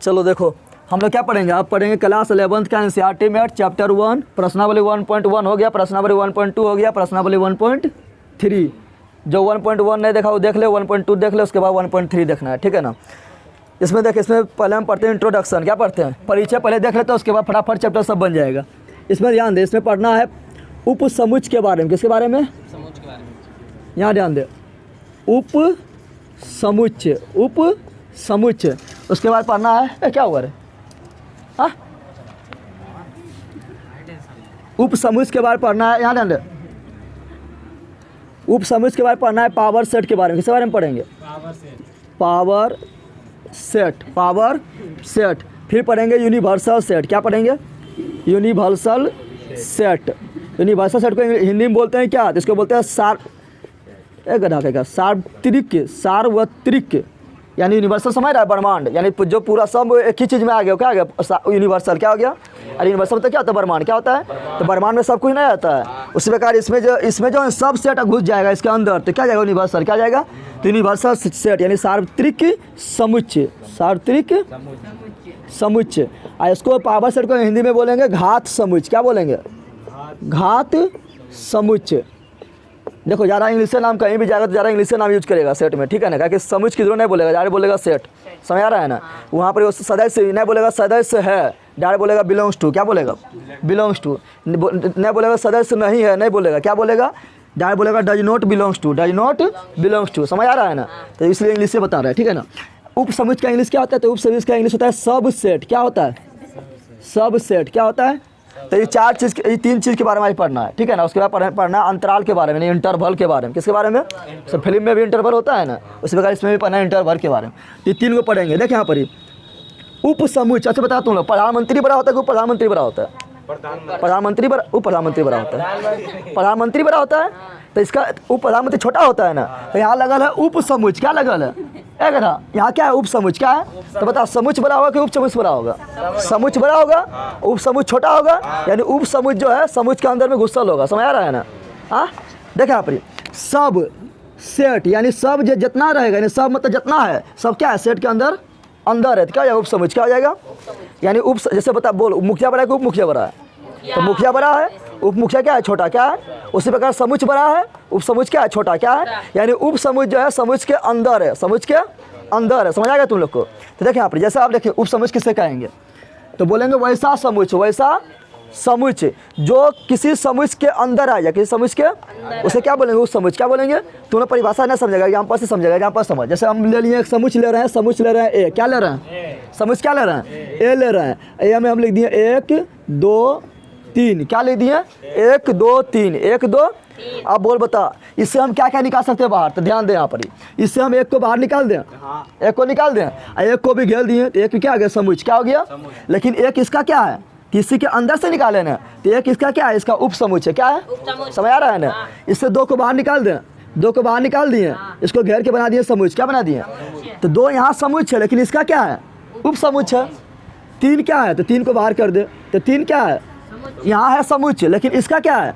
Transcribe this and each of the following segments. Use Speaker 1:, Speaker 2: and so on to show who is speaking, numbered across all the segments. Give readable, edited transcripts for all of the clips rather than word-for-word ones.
Speaker 1: चलो देखो हम लोग क्या पढ़ेंगे, आप पढ़ेंगे क्लास 11th का एनसीईआरटी में चैप्टर 1 प्रश्नावली 1.1 हो गया, प्रश्नावली 1.2 हो गया, प्रश्नावली 1.3। जो 1.1 नहीं देखा वो देख ले, 1.2 देख ले, उसके बाद 1.3 देखना है, ठीक है ना। इसमें देख, इसमें पहले हम पढ़ते हैं इंट्रोडक्शन, क्या पढ़ते हैं, परिचय पहले देख लेते हैं, उसके बाद फटाफट चैप्टर सब बन जाएगा। इसमें ध्यान दे, इसमें पढ़ना है उपसमुच्चय के बारे में। किसके बारे में?
Speaker 2: समुच्चय के बारे में।
Speaker 1: यहाँ ध्यान दे, उपसमुच्चय, उपसमुच्चय। उसके बाद पढ़ना है क्या हुआ रे, हाँ, उपसमुच्चय के बारे में पढ़ना है। यहाँ ध्यान दे, उपसमुच्चय के बारे में पढ़ना है पावर सेट के बारे में। किसके बारे में पढ़ेंगे? Power set, power set. फिर पढ़ेंगे यूनिवर्सल सेट। क्या पढ़ेंगे? Universal set. यूनिवर्सल सेट को हिंदी में बोलते हैं क्या? तो इसको बोलते हैं सार्वत्रिक, यानी यूनिवर्सल समझ रहा है, ब्रह्मांड, यानी जो पूरा सब एक ही चीज़ में आ गया। क्या आ गया? यूनिवर्सल। क्या हो गया? अरे यूनिवर्सल तो क्या होता है? ब्रह्मांड। क्या होता है? तो ब्रह्मांड में सब कुछ नहीं आता है। उसी प्रकार इसमें जो सब सेट घुस जाएगा इसके अंदर, तो क्या जाएगा? यूनिवर्सल। क्या जाएगा? तो यूनिवर्सल सेट यानी सार्वत्रिक समुच्चय, सार्वत्रिक समुच्चय। और इसको पावर सेट को हिंदी में बोलेंगे घात समुच्चय। क्या बोलेंगे? घात समुच्चय। देखो ज़्यादा इंग्लिश से नाम कहीं भी जाएगा तो ज़्यादा इंग्लिश से नाम यूज करेगा सेट में, ठीक है ना, क्या कि समुच्चय की जरूरत नहीं बोलेगा, ज़्यादा बोलेगा सेट। समझ आ रहा है ना? वहाँ पर सदस्य नहीं बोलेगा सदस्य है, डायरेक्ट बोलेगा बिलोंग्स टू। क्या बोलेगा? Belongs to. नहीं बोलेगा सदस्य नहीं है, नहीं बोलेगा। क्या बोलेगा? डायरेक्ट बोलेगा does not belongs to, does not belongs to. समझ आ रहा है ना? तो इसलिए इंग्लिश से बता रहा है, ठीक है ना। उपसमुच्चय का इंग्लिश क्या होता है? तो उपसमुच्चय का इंग्लिश होता है सब सेट। क्या होता है? सब सेट। क्या होता है? तो ये तीन चीज़ के बारे में पढ़ना है, ठीक है ना। उसके बाद पढ़ना है अंतराल के बारे में, इंटरवल के बारे में। किसके बारे में? सब फिल्म में भी इंटरवल होता है ना, उसी प्रकार इसमें भी पढ़ना है इंटरवल के बारे में। ये तीन को पढ़ेंगे। देख यहाँ पर ही उपसमुच्चय। अच्छा बता तुम लोग, प्रधानमंत्री बड़ा होता है कि प्रधानमंत्री बड़ा होता है? प्रधानमंत्री बड़ा, प्रधानमंत्री बड़ा होता है। प्रधानमंत्री बड़ा होता है, तो इसका उप प्रधानमंत्री छोटा होता है ना। तो यहाँ लगल है उपसमुच्चय। क्या लगल है? एक था यहाँ क्या है? उपसमुच्चय। क्या है? तो बता, समुच्चय बड़ा होगा कि उपसमुच्चय बड़ा होगा? समुच्चय बड़ा होगा, उपसमुच्चय छोटा होगा। यानी उपसमुच्चय जो है समुच्चय के अंदर में घुसल होगा। समझ आ रहा है ना? हाँ देखे यहाँ पर सब सेट, यानी सब जो जितना रहेगा, यानी सब मतलब जितना है, सब क्या है? सेट के अंदर है। तो क्या हो जाएगा? उपसमुच्चय। क्या हो जाएगा? यानी जैसे बता, बोल मुखिया बड़ा है कि उप मुखिया बड़ा है? तो मुखिया बड़ा है, उप मुखिया क्या है? छोटा। क्या है? उसी प्रकार समुच्चय बड़ा है, उप समुच्चय क्या है? छोटा। क्या है? यानी उप समुच्चय जो है समुच्चय के अंदर है, समुच्चय के अंदर है। समझ आ गया तुम लोग को? तो देखिए यहाँ पर, जैसे आप देखिए उप समुच्चय किससे कहेंगे, तो बोलेंगे वैसा समुच्चय, वैसा समुच्चय जो किसी समुच्चय के अंदर आ जाए, किसी समुच्चय के, उसे क्या बोलेंगे? उस समुच्चय। क्या बोलेंगे? तुम्हें परिभाषा नहीं समझेगा, यहाँ पर से समझेगा। यहाँ पर समझ, जैसे हम ले लिए एक समुच्चय ले रहे हैं, समुच्चय ले रहे हैं ए। क्या ले रहे हैं? समुच्चय क्या ले रहे हैं? ए ले रहे हैं। ए में हम लिख दिए 1 2 3। क्या लिख दिए? 1 2 3, 1 2। अब बोल बता, इससे हम क्या क्या निकाल सकते हैं बाहर? तो ध्यान दें यहाँ पर ही, इससे हम एक को बाहर निकाल दें, एक को निकाल दें, एक को भी घेर दिए, तो एक क्या आ गया? समुच्चय। क्या हो गया? लेकिन एक इसका क्या है? किसी के अंदर से निकाले ना, तो एक इसका क्या है? इसका उपसमुच्चय। क्या है? समझ आ रहा है ना? इससे 2 को बाहर निकाल दें, 2 को बाहर निकाल दिए, इसको घेर के बना दिए समुच्चय। क्या बना दिए? तो 2 यहाँ समुच्चय है, लेकिन इसका क्या है? उपसमुच्चय। 3 क्या है? तो 3 को बाहर कर दे, तो 3 क्या है? यहाँ है समुच्चय, लेकिन इसका क्या है?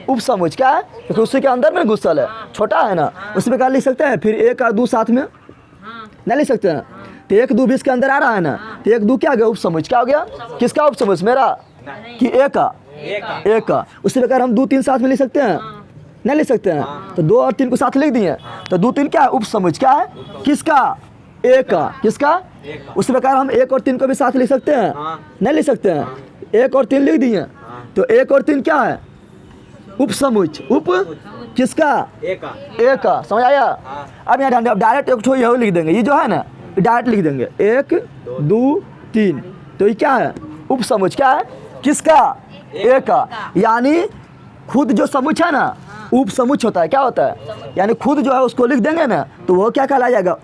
Speaker 1: उपसमुच्चय। क्या है? क्योंकि उसी के अंदर में घुसल है, छोटा है ना। उसी प्रकार लिख सकते हैं। फिर 1 और 2 साथ में नहीं लिख सकते हैं, तो 1 2 भी इसके अंदर आ रहा है ना, तो 1 2 क्या हो गया? उपसमुच्चय। क्या हो गया? किसका उपसमुच्चय? मेरा कि एक का? एक का। उसी प्रकार हम 2 3 साथ में लिख सकते हैं? नहीं लिख सकते हैं, तो 2 और 3 को साथ लिख दिए, तो 2 3 क्या है? उपसमुच्चय। क्या है? किसका? एक का। किसका? उसी प्रकार हम 1 और 3 को भी साथ लिख सकते हैं? नहीं लिख सकते हैं, 1 और 3 लिख दिए, तो 1 और 3 क्या है? उपसमुच्चय। उप किसका? एक का। समझ आया? अब यहाँ डायरेक्ट एक ठो यही लिख देंगे, ये जो है ना डायरेक्ट लिख देंगे 1 2 3, तो ये क्या है? उपसमुच्चय। क्या है? किसका? एक का। यानी खुद जो समुच्चय है ना, उपसमुच्चय होता है। क्या होता है? यानी खुद जो है उसको लिख देंगे ना, तो वो क्या कहलाया जाएगा?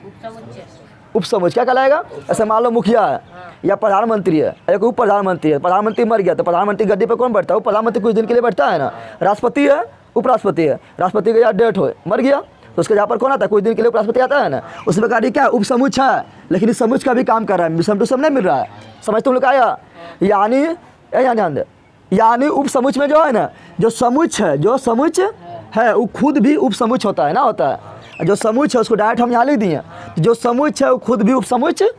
Speaker 1: उपसमुच्चय। क्या कहलाएगा? ऐसे मान लो मुखिया है या प्रधानमंत्री है, एक उप प्रधानमंत्री है। प्रधानमंत्री मर गया तो प्रधानमंत्री गद्दी पर कौन बैठता है? वो प्रधानमंत्री कुछ दिन के लिए बैठता है ना। राष्ट्रपति है, उपराष्ट्रपति है, राष्ट्रपति का यार डेथ हो मर गया तो उसके जहाँ पर कौन आता है? कुछ दिन के लिए उपराष्ट्रपति आता है ना। उस प्रकार ये क्या है? उपसमुच्चय है, लेकिन इस समुच्चय का भी काम कर रहा है, सम टू सम नहीं मिल रहा है। समझ तुम लोग आया? यानी यहाँ ध्यान दे, यानी उपसमुच्चय में जो है ना, जो समुच्चय है वो खुद भी उपसमुच्चय होता है ना, होता है। जो समुच्चय है उसको डायरेक्ट हम यहाँ लिख दिए, जो समुच्चय है वो खुद भी उपसमुच्चय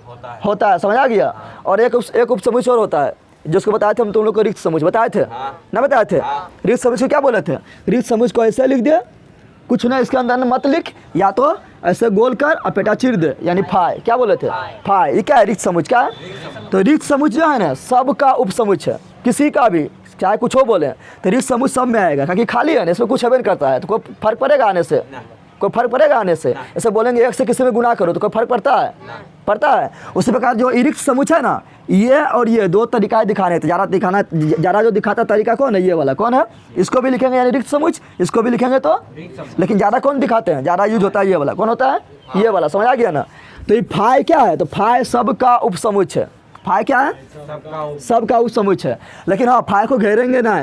Speaker 1: होता है, समझ आ गया। और एक उपसमुच्चय और होता है जिसको बताए थे हम तुम लोग को, रिक्त समुच्चय बताए थे ना, बताए थे। रिक्त समुच्चय को क्या बोले थे? रिक्त समुच्चय को ऐसे लिख दे, कुछ ना इसके अंदर मत लिख, या तो ऐसे गोल कर और पेटा चिर दे, यानी फाय। क्या बोले थे? फाय। ये क्या है? रिक्त समुच्चय। क्या है? तो रिक्त समुच्चय जो है ना, सबका उपसमुच्चय, किसी का भी चाहे कुछ हो बोले तो रिक्त समुच्चय सब में आएगा, क्योंकि खाली है ना, इसमें कुछ हमें करता है, तो कोई फर्क पड़ेगा आने से? कोई फर्क पड़ेगा आने से? ऐसे बोलेंगे एक से किसी में गुना करो तो कोई फर्क पड़ता है? पड़ता है। उसी प्रकार जो रिक्त समुच्चय है ना, ये और ये दो तरीका दिखाने थे। ज़्यादा जो दिखाता तरीका कौन है? ये वाला कौन है? इसको भी लिखेंगे यानी रिक्त समुच्चय, इसको भी लिखेंगे तो, लेकिन ज़्यादा कौन दिखाते हैं? ज़्यादा यूज होता है ये वाला। कौन होता है? ये वाला। समझ आ गया ना? तो ये फाय क्या है? तो फाय सबका उपसमुच्चय। फाय क्या है? सबका उपसमुच्चय है। लेकिन हाँ, फाय को घेरेंगे ना,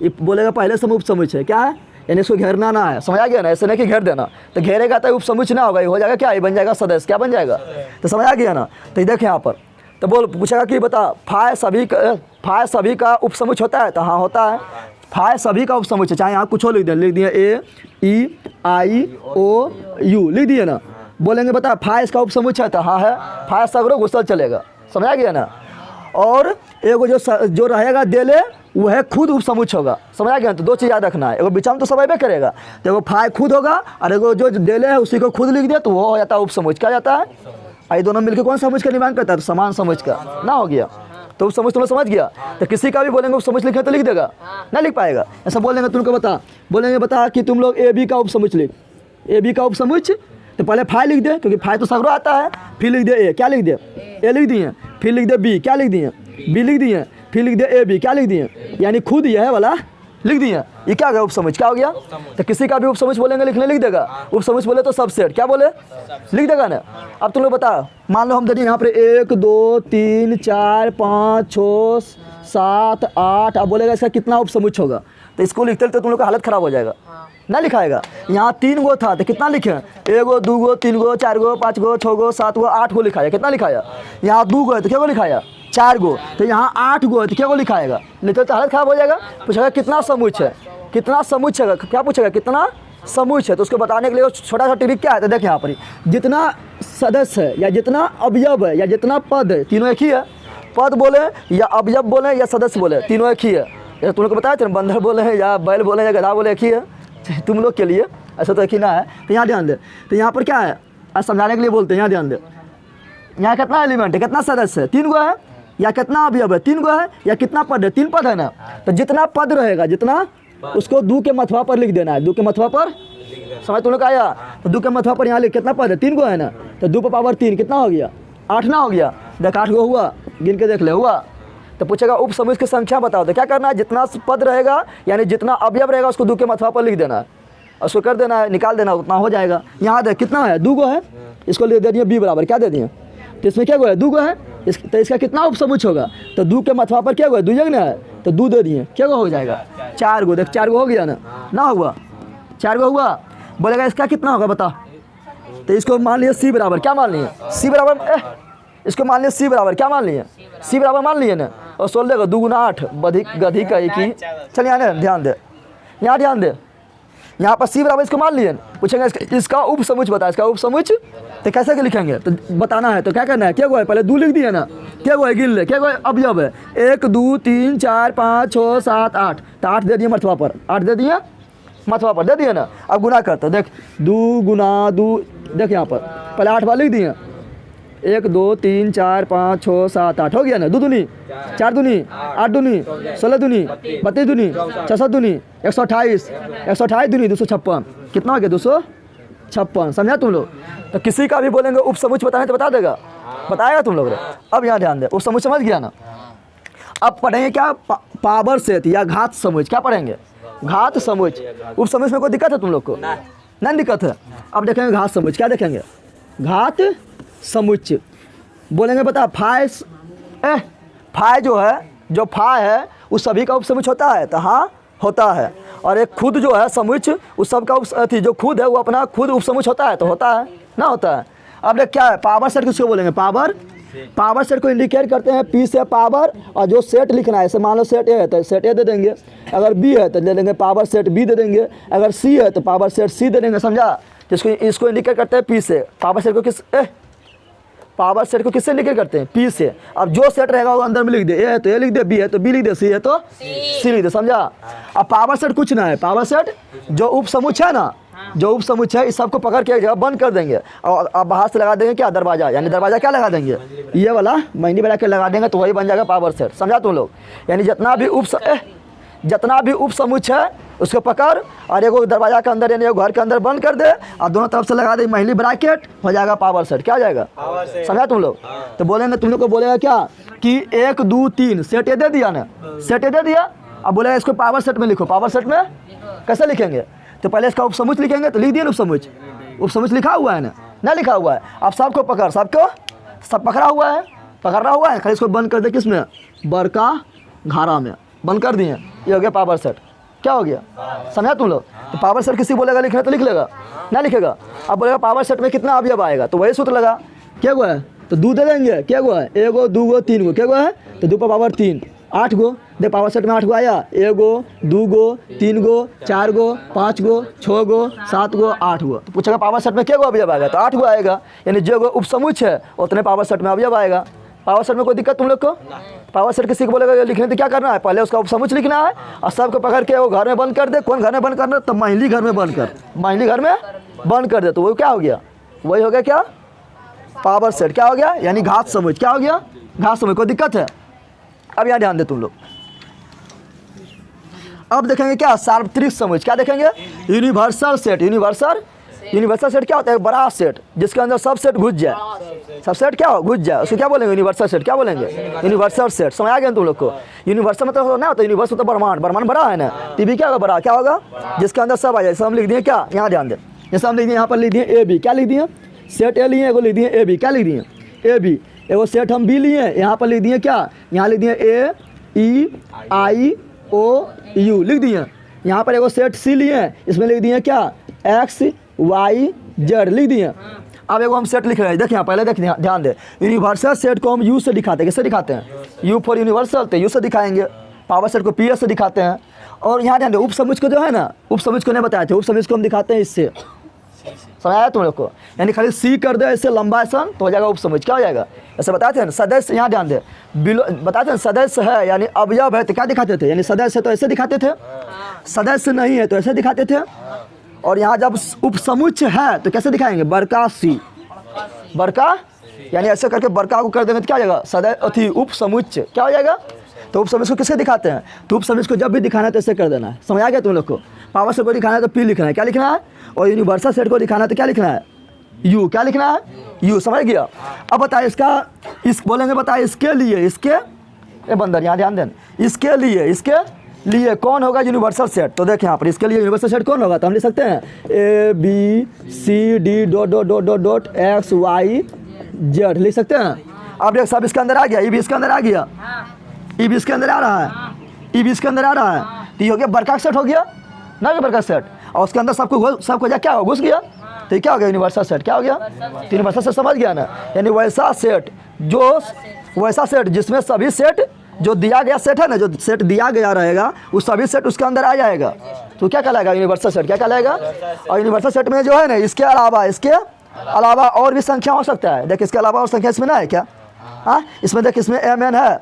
Speaker 1: ये बोलेगा पहले से उपसमुच्चय क्या है, यानी इसको घेरना ना है। समझ आ गया ना? ऐसे नहीं कि घेर देना, तो घेरेगा तो उपसमुच्चय ना होगा, ये हो जाएगा क्या? ये बन जाएगा सदस्य। क्या बन जाएगा? तो समझ आ गया ना? तो देखें यहाँ पर, तो बोल पूछेगा कि बता फाय सभी का उपसमुच्चय होता है? तो हाँ होता है। फाय सभी का उपसमुच्चय, चाहे यहाँ कुछ हो लिख दिए ए ई आई ओ यू लिख दिए ना, बोलेंगे बता फाय इसका उपसमुच्चय है? तो हाँ है। फाय सगरो घुसल चलेगा। समझ आ गया ना? और एगो जो रहेगा देले वह खुद उपसमुच्चय होगा। समझ आ गया? तो दो चीज़ याद रखना है, एगो बिचाम तो सब अबे करेगा, तो एगो फाय खुद होगा, और एगो जो देले है उसी को खुद लिख दे तो वो हो जाता है उपसमुच्चय। क्या जाता है? ये दोनों मिलकर कौन समुच्चय का निर्माण करता है? तो समान समुच्चय का ना हो गया। तो उपसमुच्चय तुम समझ गया। तो किसी का भी बोलेंगे उपसमुच्चय लिखे तो लिख देगा? ना लिख पाएगा। ऐसा बोलेंगे तुमको बता कि तुम लोग ए बी का उपसमुच्चय लिख, ए बी का उपसमुच्चय, तो पहले फाय लिख दे, क्योंकि फाय तो सगरो आता है। फिर लिख दे ए, क्या लिख दे? ए लिख दिए। फिर लिख दे बी, क्या लिख दिए? बी लिख दिए। फिर लिख दे ए बी, क्या लिख दिए? यानी खुद यह वाला लिख दिए। ये क्या हो गया? उपसमुच्चय। क्या हो गया? तो किसी का भी उपसमुच्चय बोलेंगे लिखने लिख देगा। उपसमुच्चय बोले तो सबसेट, क्या बोले? लिख देगा ना। अब तुम लोग बताओ, मान लो हम देखिए यहाँ पर 1 2 3 4 5 6 7 8, अब बोलेगा इसका कितना उपसमुच्चय होगा? तो इसको लिखते तो तुम लोग का हालत खराब हो जाएगा, ना लिखाएगा। यहाँ 3 गो था तो कितना लिखे? 1 गो 2 गो 3 गो 4 गो 5 गो 6 गो 7 गो 8 गो लिखाया। कितना लिखाया? यहाँ 2 गो है तो क्या गो लिखाया? 4 गो। तो यहाँ 8 गो है तो क्या गो लिखाएगा? नहीं तो हालत खराब हो जाएगा। पूछेगा कितना समुच्चय है? कितना समुच्चय है? क्या पूछेगा? कितना समुच्चय है? तो उसको बताने के लिए छोटा सा ट्रिक क्या है, तो देखिए यहाँ पर जितना सदस्य है या जितना अवयव है या जितना पद है, तीनों एक ही है। पद बोले या अवयव बोले या सदस्य बोले, तीनों एक ही है। या तुम लोग को बताया थे बंदर बोले हैं या बैल बोले या गधा बोले, एक ही है तुम लोग के लिए, ऐसा तो एक ही ना है। तो यहाँ ध्यान दे, तो यहाँ पर क्या है आज समझाने के लिए बोलते हैं। यहाँ ध्यान दे, यहाँ कितना एलिमेंट है, कितना सदस्य है? 3 गो है। या कितना अवयव है? 3 गो है। या कितना पद है? 3 पद है ना। तो जितना पद रहेगा, जितना उसको 2 के मथवा पर लिख देना है। 2 के मथवा पर, समझ तुम लोग आया? तो 2 के मथवा पर यहाँ लिख, कितना पद है? 3 गो है ना। तो 2 पर पावर 3 कितना हो गया? 8 ना हो गया? देख 8 गो हुआ, गिन के देख ले, हुआ। तो पूछेगा उपसमुच्चय की संख्या बताओ, तो क्या करना है? जितना पद रहेगा यानी जितना अवयव रहेगा उसको 2 के मथवा पर लिख देना है, उसको कर देना है, निकाल देना, उतना हो जाएगा। यहाँ देख कितना है? 2 गो है। इसको दे दिए बी बराबर, क्या दे दिए? तो इसमें क्या गो है? 2 गो है। तो इसका कितना उपसमुच्चय होगा? तो 2 के मथवा पर क्या गो है? 2 जगह ना है, तो 2 दे दिए, क्या गो हो जाएगा? 4 गो। देख 4 गो हो गया ना हुआ? 4 गो हुआ। बोलेगा इसका कितना होगा बता? तो इसको मान लिया सी बराबर, क्या मान लिए? सी बराबर, इसको मान लिया सी बराबर, क्या मान लिए? सी बराबर मान लिए ना। और 16 का 2 गुना 8 गधी का 1 ही। चल यहाँ ध्यान दे, यहाँ ध्यान दे, यहाँ पर सी बराबर इसको मान लिए। पूछेंगे इसका उपसमुच्चय बता, इसका उपसमुच्चय तो कैसे के लिखेंगे? तो बताना है तो क्या करना है? क्या गो है? पहले 2 लिख दिए ना, क्या गो है? गिन ले, क्या गो है? अवयव है 1 2 3 4 5 6 7 8, तो 8 दे दिए मथवा पर, 8 दे दिए मथवा पर, दे दिए ना। अब गुना करते, देख 2 गुना 2, देख यहाँ पर पहले 8 बार लिख दिए, 1 2 3 4 5 6 7 8 हो गया ना। 2 दूनी 4 दूनी 8 दूनी 16 दूनी 32 दूनी 66 दूनी 128 128 दूनी 256, कितना हो गया? 256। समझा तुम लोग? तो किसी का भी बोलेंगे उपसमुच्चय बताने तो बता देगा, बताएगा तुम लोग। अब यहाँ ध्यान दे, उपसमुच्चय समझ गया ना। अब पढ़ेंगे क्या? पावर सेट या घात समुच्चय। क्या पढ़ेंगे? घात समुच्चय। उपसमुच्चय में कोई दिक्कत है तुम लोग को? नहीं दिक्कत है। अब देखेंगे घात समुच्चय। क्या देखेंगे? घात समुच्चय बोलेंगे बता फाय जो है, जो फाय है उस सभी का उपसमुच्चय होता है? तो हाँ होता है। और एक खुद जो है समुच्चय उस सब का जो खुद है वो अपना खुद उपसमुच्चय होता है? तो होता है ना, होता है। अब देख क्या है? पावर सेट किसको बोलेंगे? पावर सेट को इंडिकेट करते हैं पी से पावर, और जो सेट लिखना है, जैसे मान लो सेट ए है तो सेट ए दे देंगे, अगर बी है तो दे देंगे पावर सेट बी दे देंगे, अगर सी है तो पावर सेट सी दे देंगे। समझा? जिसको इसको इंडिकेट करते हैं पी से। पावर सेट को किस पावर सेट को किससे लिखे करते हैं, पी से। अब जो सेट रहेगा वो अंदर में लिख दे, ए है तो ए लिख दे, बी है तो बी लिख दे, सी है तो सी लिख दे, समझा। अब पावर सेट कुछ ना है, पावर सेट जो उप समुच्चय है ना, जो उप समुच्चय है इस सबको पकड़ के एक जगह बंद कर देंगे और अब बाहर से लगा देंगे क्या, दरवाजा, यानी दरवाजा क्या लगा देंगे, ये वाला महीने बना के लगा देंगे तो वही बन जाएगा पावर सेट, समझा तुम लोग। यानी जितना भी उप समुच्चय है उसको पकड़ और एगो दरवाजा के अंदर यानी एगो घर के अंदर बंद कर दे और दोनों तरफ से लगा दे महिली ब्रैकेट, हो जाएगा पावर सेट। क्या हो जाएगा, समझा तुम लोग। तो बोलेंगे, तुम लोग को बोलेगा क्या कि 1 2 3 सेट ये दे दिया ना, सेट ये दे दिया। अब बोलेगा इसको पावर सेट में लिखो, पावर सेट में कैसे लिखेंगे, तो पहले इसका उपसमुच्चय लिखेंगे, तो लिख दिए ना उपसमुच्चय, उपसमुच्चय लिखा हुआ है ना लिखा हुआ है। अब सबको पकड़, सबको सब पकड़ा हुआ है, खाली इसको बंद कर दे किसमें, बड़का घारा में बंद कर दिए, ये हो गया पावर सेट। क्या हो गया, समझा तुम लोग। तो पावर सेट किसी बोलेगा लिखना तो लिख लेगा, ना लिखेगा। अब बोलेगा पावर सेट में कितना अवयव आएगा, तो वही सूत्र लगा, क्या हुआ है तो 2 दे देंगे, क्या हुआ है 1 2 3, क्या हुआ है तो 2 पर पावर 3 8 गो दे, पावर सेट में 8 गो आया, 1 2 3 4 5 6 7 8 तो पूछेगा पावर सेट में क्या गो अवयव आएगा, तो 8 गो आएगा। यानी जो गो उपसमुच्चय है उतने पावर सेट में अवयव आएगा। पावर सेट में कोई दिक्कत तुम लोग को, पावर सेट किसी को बोलेगा लिखने तो क्या करना है, पहले उसका उपसमुच्चय लिखना है और सबको पकड़ के वो घर में बंद कर दे। कौन घर में बंद करना, तो महिली घर में बंद कर, महिली घर में बंद कर दे, तो वो क्या हो गया, वही हो गया क्या, पावर सेट। क्या हो गया, यानी घात समुच्चय। क्या हो गया, घात समुच्चय। कोई दिक्कत है, अब यहाँ ध्यान दे तुम लोग। अब देखेंगे क्या, सार्वत्रिक समुच्चय। क्या देखेंगे, यूनिवर्सल सेट। यूनिवर्सल सेट क्या होता है, बड़ा सेट जिसके अंदर सब सेट घुस जाए, सब सेट क्या हो घुस जाए, उसको क्या बोलेंगे, यूनिवर्सल सेट। क्या बोलेंगे, यूनिवर्सल सेट। समझ आ गया तुम लोग को। यूनिवर्सल मतलब ना होता, यूनिवर्स मतलब ब्रह्मांड, ब्रह्मांड बड़ा है ना, टीवी क्या होगा बड़ा, क्या होगा जिसके अंदर सब आ जाए। जैसे हम लिख दिए क्या, यहाँ ध्यान दे, जैसे हम लिख दिए यहाँ पर लिख दिए ए बी, क्या लिख दिए, सेट ए लिए, एगो लिख दिए ए बी, क्या लिख दिए ए बी, एगो सेट हम बी लिए, यहाँ पर लिख दिए क्या, यहाँ लिख दिए ए ई आई ओ यू लिख दिए। यहाँ पर एगो सेट सी लिए, इसमें लिख दिए क्या, एक्स वाई जेड लिख दिए। अब एगो हम सेट लिख रहे हैं, देखिए पहले देखिए ध्यान दे, यूनिवर्सल सेट को हम यू से दिखाते हैं। किससे दिखाते हैं, यू फॉर यूनिवर्सल, तो यू से दिखाएंगे। पावर सेट को पी एस से दिखाते हैं। और यहाँ ध्यान दे, उप समुच्चय को जो है ना, उप समुच्चय को नहीं बताए थे, उप समुच्चय को हम दिखाते हैं इससे। समझाया तुम लोग को, यानी खाली सी कर दे ऐसे लंबा ऐसा तो हो जाएगा उपसमुच्चय। क्या हो जाएगा, ऐसे बताते हैं सदस्य। यहाँ ध्यान दे, बताते हैं सदस्य है यानी अवयव है तो क्या दिखाते थे, यानी सदस्य है तो ऐसे दिखाते थे, सदस्य नहीं है तो ऐसे दिखाते थे। और यहाँ जब उपसमुच्चय है तो कैसे दिखाएंगे, बड़का सी, बड़का यानी ऐसे करके बड़का को कर देंगे तो क्या हो जाएगा, सदस्य उपसमुच्चय। क्या हो जाएगा, तो उपसमुच्चय को किससे दिखाते हैं, तो उपसमुच्चय को जब भी दिखाना है तो ऐसे कर देना है। समझ आ गया तुम लोग को। पावर सेट को दिखाना है तो पी लिखना है, क्या लिखना है, और यूनिवर्सल सेट को दिखाना है तो क्या लिखना है, यू। क्या लिखना है, यू। समझ गया। अब बताए इसका, इस बोलेंगे बताए इसके लिए, इसके ये बंदर यहाँ ध्यान देना, इसके लिए कौन होगा यूनिवर्सल सेट। तो देखें यहाँ पर इसके लिए यूनिवर्सल सेट कौन होगा, तो हम लिख सकते हैं A B C D dot dot dot dot dot X Y Z लिख सकते हैं। अब देख सब इसके अंदर आ गया, ई भी इसके अंदर आ गया, ई भी इसके अंदर आ रहा है, ई भी इसके अंदर आ रहा है, तो ये हो गया बड़का सेट हो गया ना, ये बड़का सेट। और उसके अंदर सबको क्या हो घुस गया, तो ये क्या हो गया, यूनिवर्सल सेट। क्या हो गया, तो यूनिवर्सल सेट समझ गया ना, यानी वैसा सेट जिसमें सभी सेट जो दिया गया सेट है ना, जो सेट दिया गया रहेगा वो सभी सेट उसके अंदर आ जाएगा, तो क्या कहलाएगा, यूनिवर्सल सेट। क्या कहलाएगा। और यूनिवर्सल सेट में जो है ना, इसके अलावा और भी संख्या हो सकता है। देख इसके अलावा और संख्या इसमें ना है क्या, हाँ इसमें देख, इसमें एम एन है,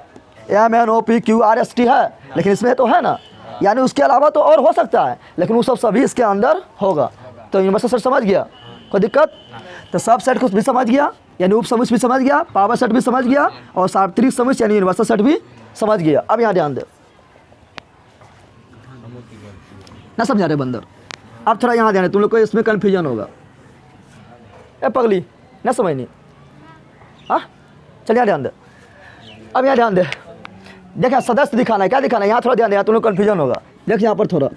Speaker 1: M N O P Q R S T है, लेकिन इसमें तो है ना, यानी उसके अलावा तो और हो सकता है, लेकिन वो सब सभी इसके अंदर होगा। तो यूनिवर्सल सेट समझ गया, कोई दिक्कत। तो सब सेट को भी समझ गया, यानी उप समुच्चय भी समझ गया, पावर सेट भी समझ गया, और सार्वत्रिक समुच्चय यानी यूनिवर्सल सेट भी समझ गया। अब यहाँ ध्यान दे, ना समझा रहे बंदर। अब थोड़ा यहाँ ध्यान, तुम लोग को इसमें कन्फ्यूजन होगा, ए पगली ना समझनी, हाँ चल यहाँ ध्यान दे। अब यहाँ ध्यान दे, देखा सदस्य दिखाना है, क्या दिखाना है, यहाँ थोड़ा ध्यान दे, तुम लोग कन्फ्यूजन होगा। देख यहाँ पर थोड़ा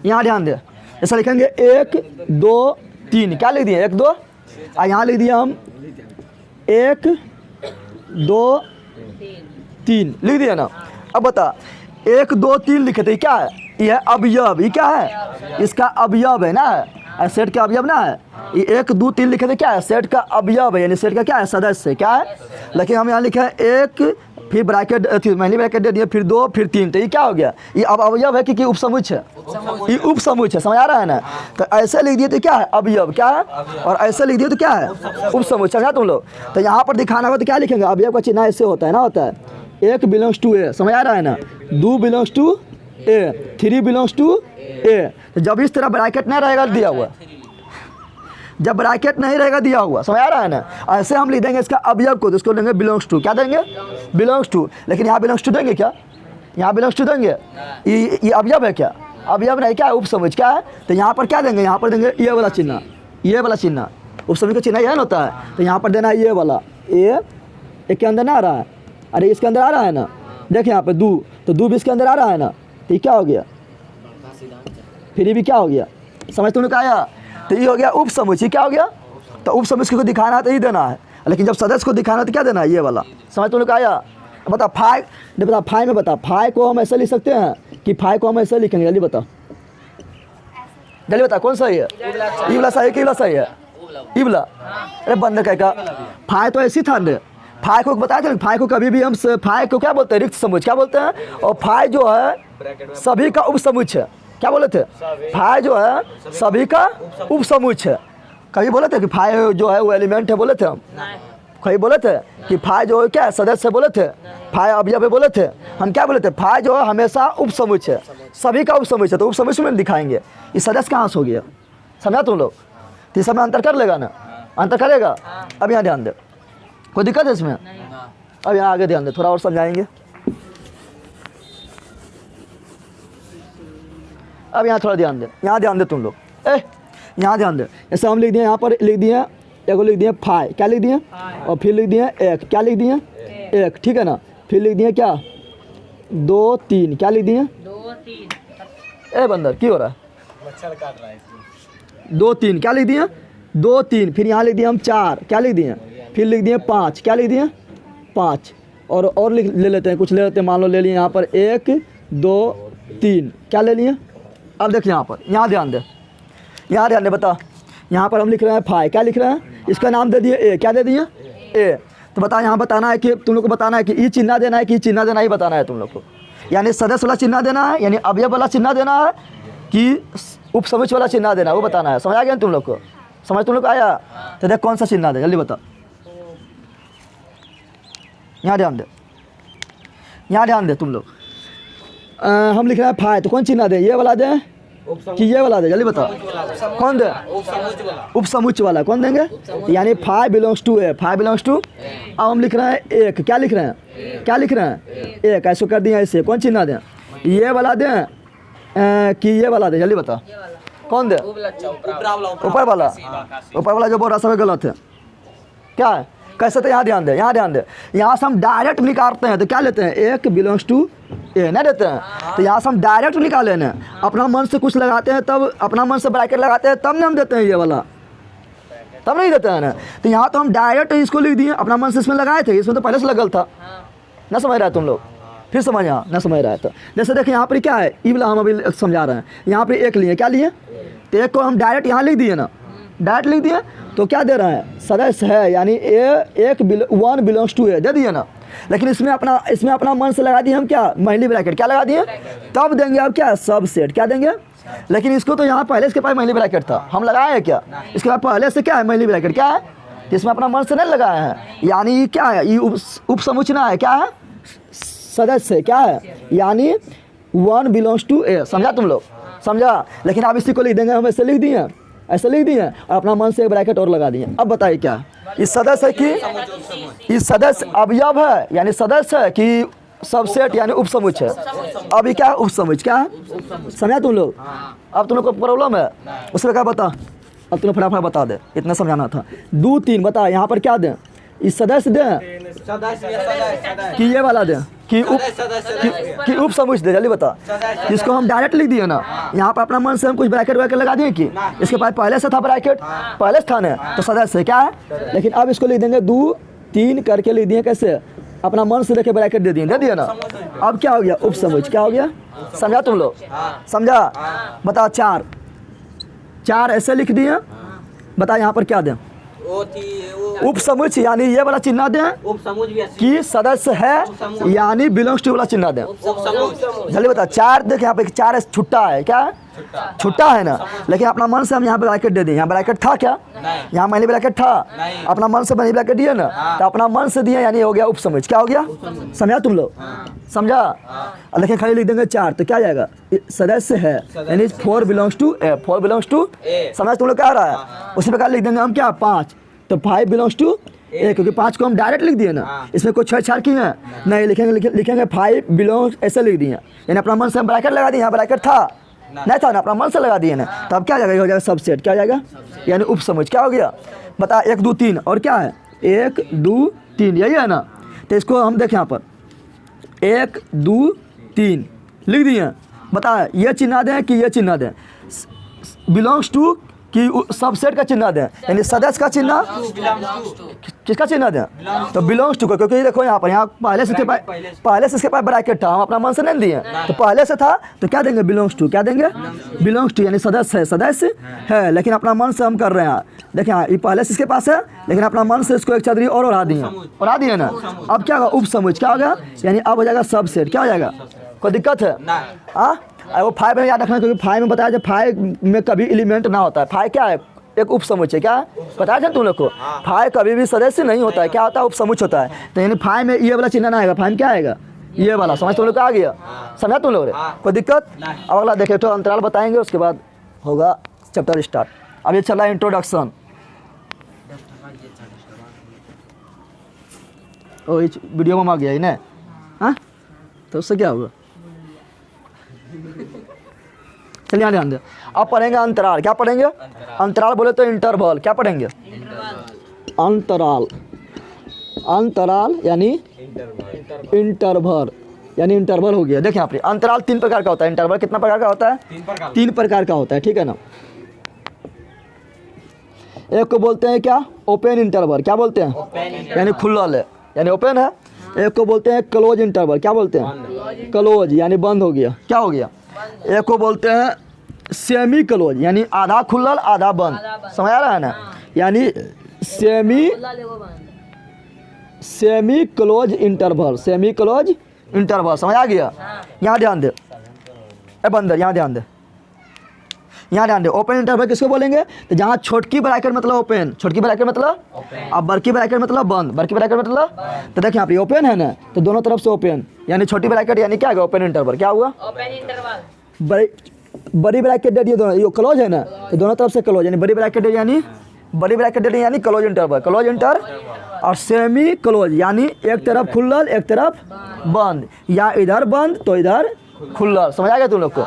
Speaker 1: यहाँ ध्यान दे, ऐसा लिखेंगे 1 2 3, क्या लिख दिए 1 2, और यहाँ लिख दिया हम 1 2 3 लिख दिया ना। अब बता 1 2 3 लिखे थे, क्या है, यह अवयव, ये क्या है, इसका अवयव है ना, सेट का अवयव ना है। ये 1 2 3 लिखे थे, क्या है, सेट का अवयव है, यानी सेट का क्या है, सदस्य क्या है। लेकिन हम यहाँ लिखे हैं 1 फिर ब्रैकेट पहली ब्रैकेट दे दिए, फिर 2, फिर 3, तो ये क्या हो गया? ये अब अवयव है कि उपसमुच्चय है? ये उपसमुच्चय है, समझ आ रहा है ना? तो ऐसे लिख दिए तो क्या है? अवयव क्या है? और ऐसे लिख दिए तो क्या है? उपसमुच्चय। समझा तुम लोग? तो यहाँ पर दिखाना होगा तो क्या लिखेंगे? अवयव का चिन्ह ऐसे होता है ना, होता है 1 बिलोंग्स टू ए, समझ आ रहा है ना? 2 belongs to A, 3 belongs to A. तो जब इस तरह ब्रैकेट नहीं रहेगा दिया हुआ, जब ब्रैकेट नहीं रहेगा दिया हुआ, समझ आ रहा है ना? ऐसे हम लिख देंगे इसका अवयव को, तो इसको देंगे बिलोंग्स टू, क्या देंगे? Belongs to. लेकिन यहाँ बिलोंग्स टू देंगे क्या? यहाँ बिलोंग्स टू देंगे? ये अवयव है क्या? अवयव नहीं, क्या है? उपसमुच्चय। क्या है? तो यहाँ पर क्या देंगे? यहाँ पर देंगे ये वाला चिन्ह, ये वाला चिन्ह, उपसमुच्चय का चिन्ह यह ना होता है, तो यहाँ पर देना है ये वाला ए। एक के अंदर ना आ रहा है? अरे इसके अंदर आ रहा है ना, देखिए यहाँ पे 2, तो 2 भी इसके अंदर आ रहा है ना, तो ये क्या हो गया? फिर ये भी क्या हो गया? समझ तुमने कहा आया? तो ये हो गया उपसमुच्चय। क्या हो गया? तो उपसमुच्चय को दिखाना है तो ये देना है, लेकिन जब सदस्य को दिखाना है तो क्या देना है? ये वाला। समझ तुमने कहा आया? बता फाइ, बता फाइ में, बता फाइ को हम ऐसे लिख सकते हैं कि फाइ को हम ऐसे लिखेंगे? जल्दी बता, जल्दी बता कौन सही है? ई वाला सही है कि वाला सही है? ई वाला। अरे बंदर कहेगा फाइ तो ऐसी था ना, फाइ को बताया था, फाइ को कभी भी हम फाइ को क्या बोलते हैं? रिक्त समुच्चय क्या बोलते हैं? और फाइ जो है सभी का उपसमुच्चय, क्या बोले थे? फाइ जो है सभी का उपसमुच्चय। कभी बोले थे कि फाइ जो है वो एलिमेंट है? बोले थे हम? कभी बोले थे कि फाइ जो है क्या है? सदस्य बोले थे? फाइ अवयव है बोले थे? हम क्या बोले थे? फाइ जो है हमेशा उपसमुच्चय, सभी का उपसमुच्चय। तो उपसमुच्चय में दिखाएंगे ये सदस्य कहाँ से हो गया? समझा तुम लोग? तो इस समय अंतर कर लेगा ना? अंतर करेगा? अब यहाँ ध्यान दे, कोई दिक्कत है इसमें? अब यहाँ आगे ध्यान दे, थोड़ा और समझाएंगे। अब यहाँ थोड़ा ध्यान दे, यहाँ ध्यान दे तुम लोग, यहाँ ध्यान दे। जैसे हम लिख दिए, यहाँ पर लिख दिए एगो, लिख दिए फाइ, क्या लिख दिए? और फिर लिख दिए 1, क्या लिख दिए? 1, ठीक है ना? फिर लिख दिए क्या? 2, 3, क्या लिख दिए?
Speaker 2: 2, 3।
Speaker 1: बंदर क्यों हो रहा है?
Speaker 2: मच्छर काट रहा है।
Speaker 1: 2, 3, क्या लिख दिए? 2, 3। फिर यहाँ लिख दिए हम 4, क्या लिख दिए? फिर लिख दिए 5, क्या लिख दिए? 5। और लिख ले लेते हैं, कुछ ले लेते हैं, मान लो ले लिए यहाँ पर 1, 2, 3, क्या ले लिए? अब देखिए यहाँ पर, यहाँ ध्यान दे, यहाँ ध्यान दे, बता यहाँ पर हम लिख रहे हैं फाइ, क्या लिख रहे हैं? इसका नाम दे दिए ए, क्या दे दिए? ए। तो बता, यहाँ बताना है कि तुम लोग को बताना है कि ई चिन्ह देना है कि चिन्ह देना ही बताना है तुम लोग को। यानी सदस्य वाला चिन्ह देना है, यानी अवयव वाला चिन्ह देना है कि उपसमुच्चय वाला चिन्ह देना है, वो बताना है। समझ आ गया तुम लोग को? समझ तुम लोग को आया? तो देख कौन सा चिन्ह दे, जल्दी बता। यहाँ ध्यान दे, यहाँ ध्यान दे तुम लोग। हम लिख रहे हैं फाइ, तो कौन चिन्ह दे? ये वाला दे कि ये वाला दे? जल्दी बता, कौन दे? उपसमुच्चय वाला कौन देंगे? यानी phi belongs to A, phi belongs to. अब हम लिख रहे हैं 1, क्या लिख रहे हैं? क्या लिख रहे हैं? 1, ऐसे कर दिए ऐसे, कौन चिन्ह दें? ये वाला दें कि ये वाला दे? जल्दी बता, कौन दे? ऊपर वाला, ऊपर वाला जो बोल रहा सब गलत है, क्या है? कैसे? तो यहाँ ध्यान दे, यहाँ ध्यान दे। यहाँ से हम डायरेक्ट निकालते हैं तो क्या लेते हैं? 1 बिलोंग्स टू ए नहीं देते हैं, तो यहाँ से हम डायरेक्ट निकाले ना, अपना मन से कुछ लगाते हैं तब, अपना मन से ब्रैकेट लगाते हैं तब ना हम देते हैं ये वाला, तब नहीं देते हैं ना। तो यहाँ तो हम डायरेक्ट इसको लिख दिए, अपना मन से इसमें लगाए थे, इसमें तो पहले से लगल था ना। समझ रहा है तुम लोग? फिर समझ, यहाँ ना समझ रहा है तो जैसे देखिए यहाँ पर क्या है, ई वाला हम अभी समझा रहे हैं। यहाँ पर 1 लिए, क्या लिए? तो 1 को हम डायरेक्ट यहाँ लिख दिए ना, डायरेक्ट लिख दिए, तो क्या दे रहा है? सदस्य है, यानी ए 1 बिलोंग्स टू ए दे दिए ना। लेकिन इसमें अपना मन से लगा दिए हम क्या? महिली ब्रैकेट, क्या लगा दिए? तब देंगे अब क्या? सब सेट, क्या देंगे? लेकिन इसको तो यहाँ पहले इसके पास महिली ब्रैकेट था, हम लगाए हैं क्या? इसके बाद पहले से क्या है? महिली ब्रैकेट, क्या है? इसमें अपना मन से नहीं लगाया है, यानी क्या है? ये उपसमुच्चय है, क्या है? सदस्य, क्या है? यानी 1 बिलोंग्स टू ए। समझा तुम लोग? समझा? लेकिन अब इसी को लिख देंगे, हम ऐसे लिख दिए, ऐसे लिख दिए और अपना मन से एक ब्रैकेट और लगा दिए। अब बताइए क्या है? इस सदस्य है कि इस सदस्य अवयव है, यानी सदस्य है कि सबसेट यानी उपसमुच्चय? अभी क्या है? उपसमुच्चय, क्या है? समझा तुम लोग? अब तुम लोग को प्रॉब्लम है उसमें क्या? बता, अब तुम फटाफट बता दे, इतना समझाना था। 2, 3 बता, यहाँ पर क्या दें? इस सदस्य दें कि ये वाला दें कि उपसमुच्चय दे? जल्दी बता। इसको हम डायरेक्ट लिख दिए ना, यहाँ पर अपना मन से हम कुछ ब्रैकेट वैकेट लगा दिए कि इसके पास पहले से था ब्रैकेट, पहले से था ना, तो सदस्य क्या है? लेकिन अब इसको लिख देंगे 2, 3 करके लिख दिए, कैसे? अपना मन से देखे ब्रैकेट दे दिए ना। अब क्या हो गया? उपसमुच्चय। क्या हो गया? समझा तुम लोग? समझा? बता 4 ऐसे लिख दिए, बता यहाँ पर क्या दें? उप समुच्चय यानी ये वाला चिन्ह दें
Speaker 2: उप समूह भी अच्छी
Speaker 1: कि सदस्य है यानी बिलोंग्स टू वाला चिन्ह दें।
Speaker 2: उप समूह
Speaker 1: जल्दी बता, चार देख यहाँ पे चार छुट्टा है, क्या है छुट्टा है ना, लेकिन अपना मन से हम यहाँ पे ब्रैकेट दे दें। यहाँ ब्रैकेट था क्या, यहाँ मैंने ब्रैकेट था, अपना मन से मैंने ब्रैकेट दिया ना, तो अपना मन से दिया यानी हो गया उप समुच्चय। क्या हो गया, समझा तुम लोग, समझा। लेकिन खाली लिख देंगे चार तो क्या आ जाएगा, सदस्य है यानी 4 belongs to A, 4 belongs to, समझ तुम लोग क्या आ रहा है। उसी प्रकार लिख देंगे हम क्या 5, तो 5 बिलोंग्स टू ए, क्योंकि 5 को हम डायरेक्ट लिख दिए ना, इसमें कोई छेड़छाड़ की है नहीं, लिखेंगे 5 बिलोंग्स ऐसे लिख दिए, यानी अपना मन से हम ब्रैकेट लगा दिए, यहाँ ब्रैकेट था नहीं था ना, अपना मन से लगा दिए ना, तो अब क्या हो जाएगा, हो जाएगा सबसेट, क्या हो जाएगा यानी उप समुच्चय। क्या हो गया बता, 1 2 3 और क्या है 1 2 3, यही है ना। तो इसको हम देखें यहाँ पर 1 2 3 लिख दिए, बता ये चिन्ह दें कि ये चिन्ह दें, बिलोंग्स टू कि सबसेट का चिन्ह दें, यानी सदस्य का चिन्ह, किसका चिन्ह दें, तो बिलोंग्स टू को, क्योंकि देखो यहाँ पर यहाँ पहले से इसके पास ब्रैकेट था, हम अपना मन से नहीं दिए, तो पहले से था तो क्या देंगे बिलोंग्स टू, क्या देंगे बिलोंग्स टू यानी सदस्य है, लेकिन अपना मन से हम कर रहे हैं। देखिए हाँ, ये पहले से इसके पास है, लेकिन अपना मन से इसको एक चदरी और उड़ा दिए ना, अब क्या होगा उप समुच्चय, क्या होगा यानी अब हो जाएगा सबसेट। क्या हो जाएगा, कोई दिक्कत है हाँ। वो 5 में याद रखना, क्योंकि 5 में बताया जब 5 में कभी एलिमेंट ना होता है, 5 क्या है एक उप समुच्चय, क्या है बताया था तुम लोग को, 5 कभी भी सदस्य नहीं होता है, क्या होता है उप समुच्चय होता है। तो यानी 5 में ये वाला चिन्ह ना आएगा, 5 में क्या आएगा ये वाला, समझ तुम लोग को आ गया, समझा तुम लोग, कोई दिक्कत। अब अगला देखे तो अंतराल बताएंगे, उसके बाद होगा चैप्टर स्टार्ट। अब ये चला इंट्रोडक्शन, ओ इस वीडियो में आ गया ही ना, हाँ तो उससे क्या होगा, चलिए यहाँ ध्यान दे। अब पढ़ेंगे अंतराल, क्या पढ़ेंगे अंतराल बोले तो इंटरवल, क्या पढ़ेंगे अंतराल, अंतराल यानी इंटरवल यानी इंटरवल हो गया। देखिए यहाँ पे अंतराल 3 प्रकार का होता है, इंटरवल कितना प्रकार का होता है 3 प्रकार का होता है, ठीक है ना। एक को बोलते हैं क्या ओपन इंटरवल, क्या बोलते हैं यानी खुला है यानी ओपन है। एक को बोलते हैं क्लोज इंटरवल, क्या बोलते हैं क्लोज यानी बंद हो गया, क्या हो गया। एक को बोलते हैं सेमी क्लोज यानी आधा खुलल आधा बंद, समझ आ रहा है ना, यानी semi close interval, semi close interval, समझ आ गया। यहाँ ध्यान दे ए बंदर, यहाँ ध्यान दे, यहाँ ध्यान दे। ओपन इंटरवल किसको बोलेंगे, तो जहाँ छोटकी ब्रैकेट मतलब ओपन, छोटकी ब्रैकेट मतलब, अब बड़की ब्रैकेट मतलब बंद, बड़की ब्रैकेट मतलब, तो देखिए यहाँ पे ओपन है ना, तो दोनों तरफ से ओपन यानी छोटी ब्रैकेट यानी क्या है ओपन इंटरवल, क्या हुआ
Speaker 2: ओपन इंटरवल।
Speaker 1: बड़ी ब्रैकेट दे दिए दोनों, ये क्लोज है ना, तो दोनों तरफ से क्लोज यानी बड़ी ब्रैकेट यानी बड़ी ब्रैकेट दे दी यानी क्लोज इंटरवल, क्लोज इंटर। और सेमी क्लोज यानी एक तरफ खुलल एक तरफ बंद, या इधर बंद तो इधर खुलल, समझ आ गया तुम लोग को,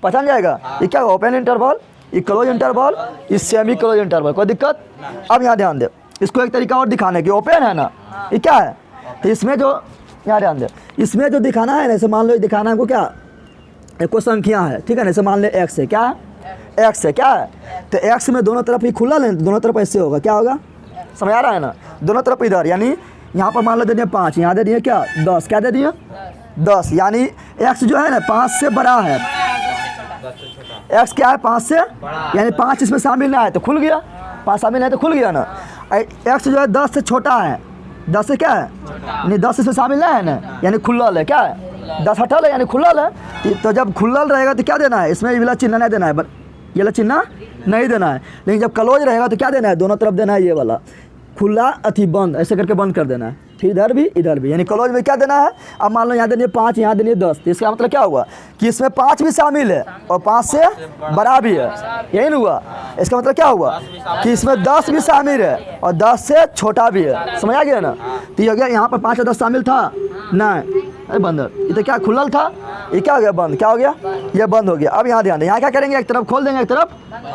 Speaker 1: पहचान जाएगा। ये क्या ओपन इंटरवल, ये क्लोज इंटरवल, ये सेमी क्लोज इंटरवल, कोई दिक्कत। अब यहाँ ध्यान दे, इसको एक तरीका और दिखाने की, ओपन है ना ये क्या है, तो इसमें जो यहाँ ध्यान दे, इसमें जो दिखाना है ना, जैसे मान लो दिखाना है को क्या कोई संख्या है, ठीक है ना, जैसे मान ले एक्स है, क्या है एक्स है, क्या है, तो एक्स में दोनों तरफ ही खुला है, दोनों तरफ ऐसे होगा, क्या होगा समझ आ रहा है ना, दोनों तरफ इधर, यानी यहाँ पर मान लो दे दिए 5, यहाँ दे दिए क्या 10, क्या दे दिए 10, यानी एक्स जो है ना 5 से बड़ा है, एक्स क्या है 5 से, यानी 5 इसमें शामिल ना है तो खुल गया, 5 शामिल है तो खुल गया ना। एक्स जो है 10 से छोटा है, 10 से क्या है यानी 10 इसमें शामिल ना है ना, यानी खुल्लल है, क्या है 10 हटल है यानी खुल्लल है। तो जब खुल्लल रहेगा तो क्या देना है, इसमें ये वाला चिन्ह नहीं देना है, ये वाला चिन्ह नहीं देना है। लेकिन जब क्लोज रहेगा तो क्या देना है, दोनों तरफ देना है, ये वाला खुला अथी बंद, ऐसे करके बंद कर देना है, फिर इधर भी यानी क्लोज में क्या देना है। अब मान लो यहाँ देनी 5, यहाँ देनी 10, तो इसका मतलब क्या हुआ कि इसमें 5 भी शामिल है और 5 से बड़ा भी है, यही ना हुआ। इसका मतलब क्या हुआ कि इसमें 10 भी शामिल है और 10 से छोटा भी है, समझ आ गया ना। तो ये हो गया, यहाँ पर 5 या 10 शामिल था नहीं, अरे बंदर ये तो क्या खुलल था, ये क्या हो गया बंद, क्या हो गया ये बंद हो गया। अब यहाँ ध्यान दें, यहाँ क्या करेंगे, एक तरफ खोल देंगे एक तरफ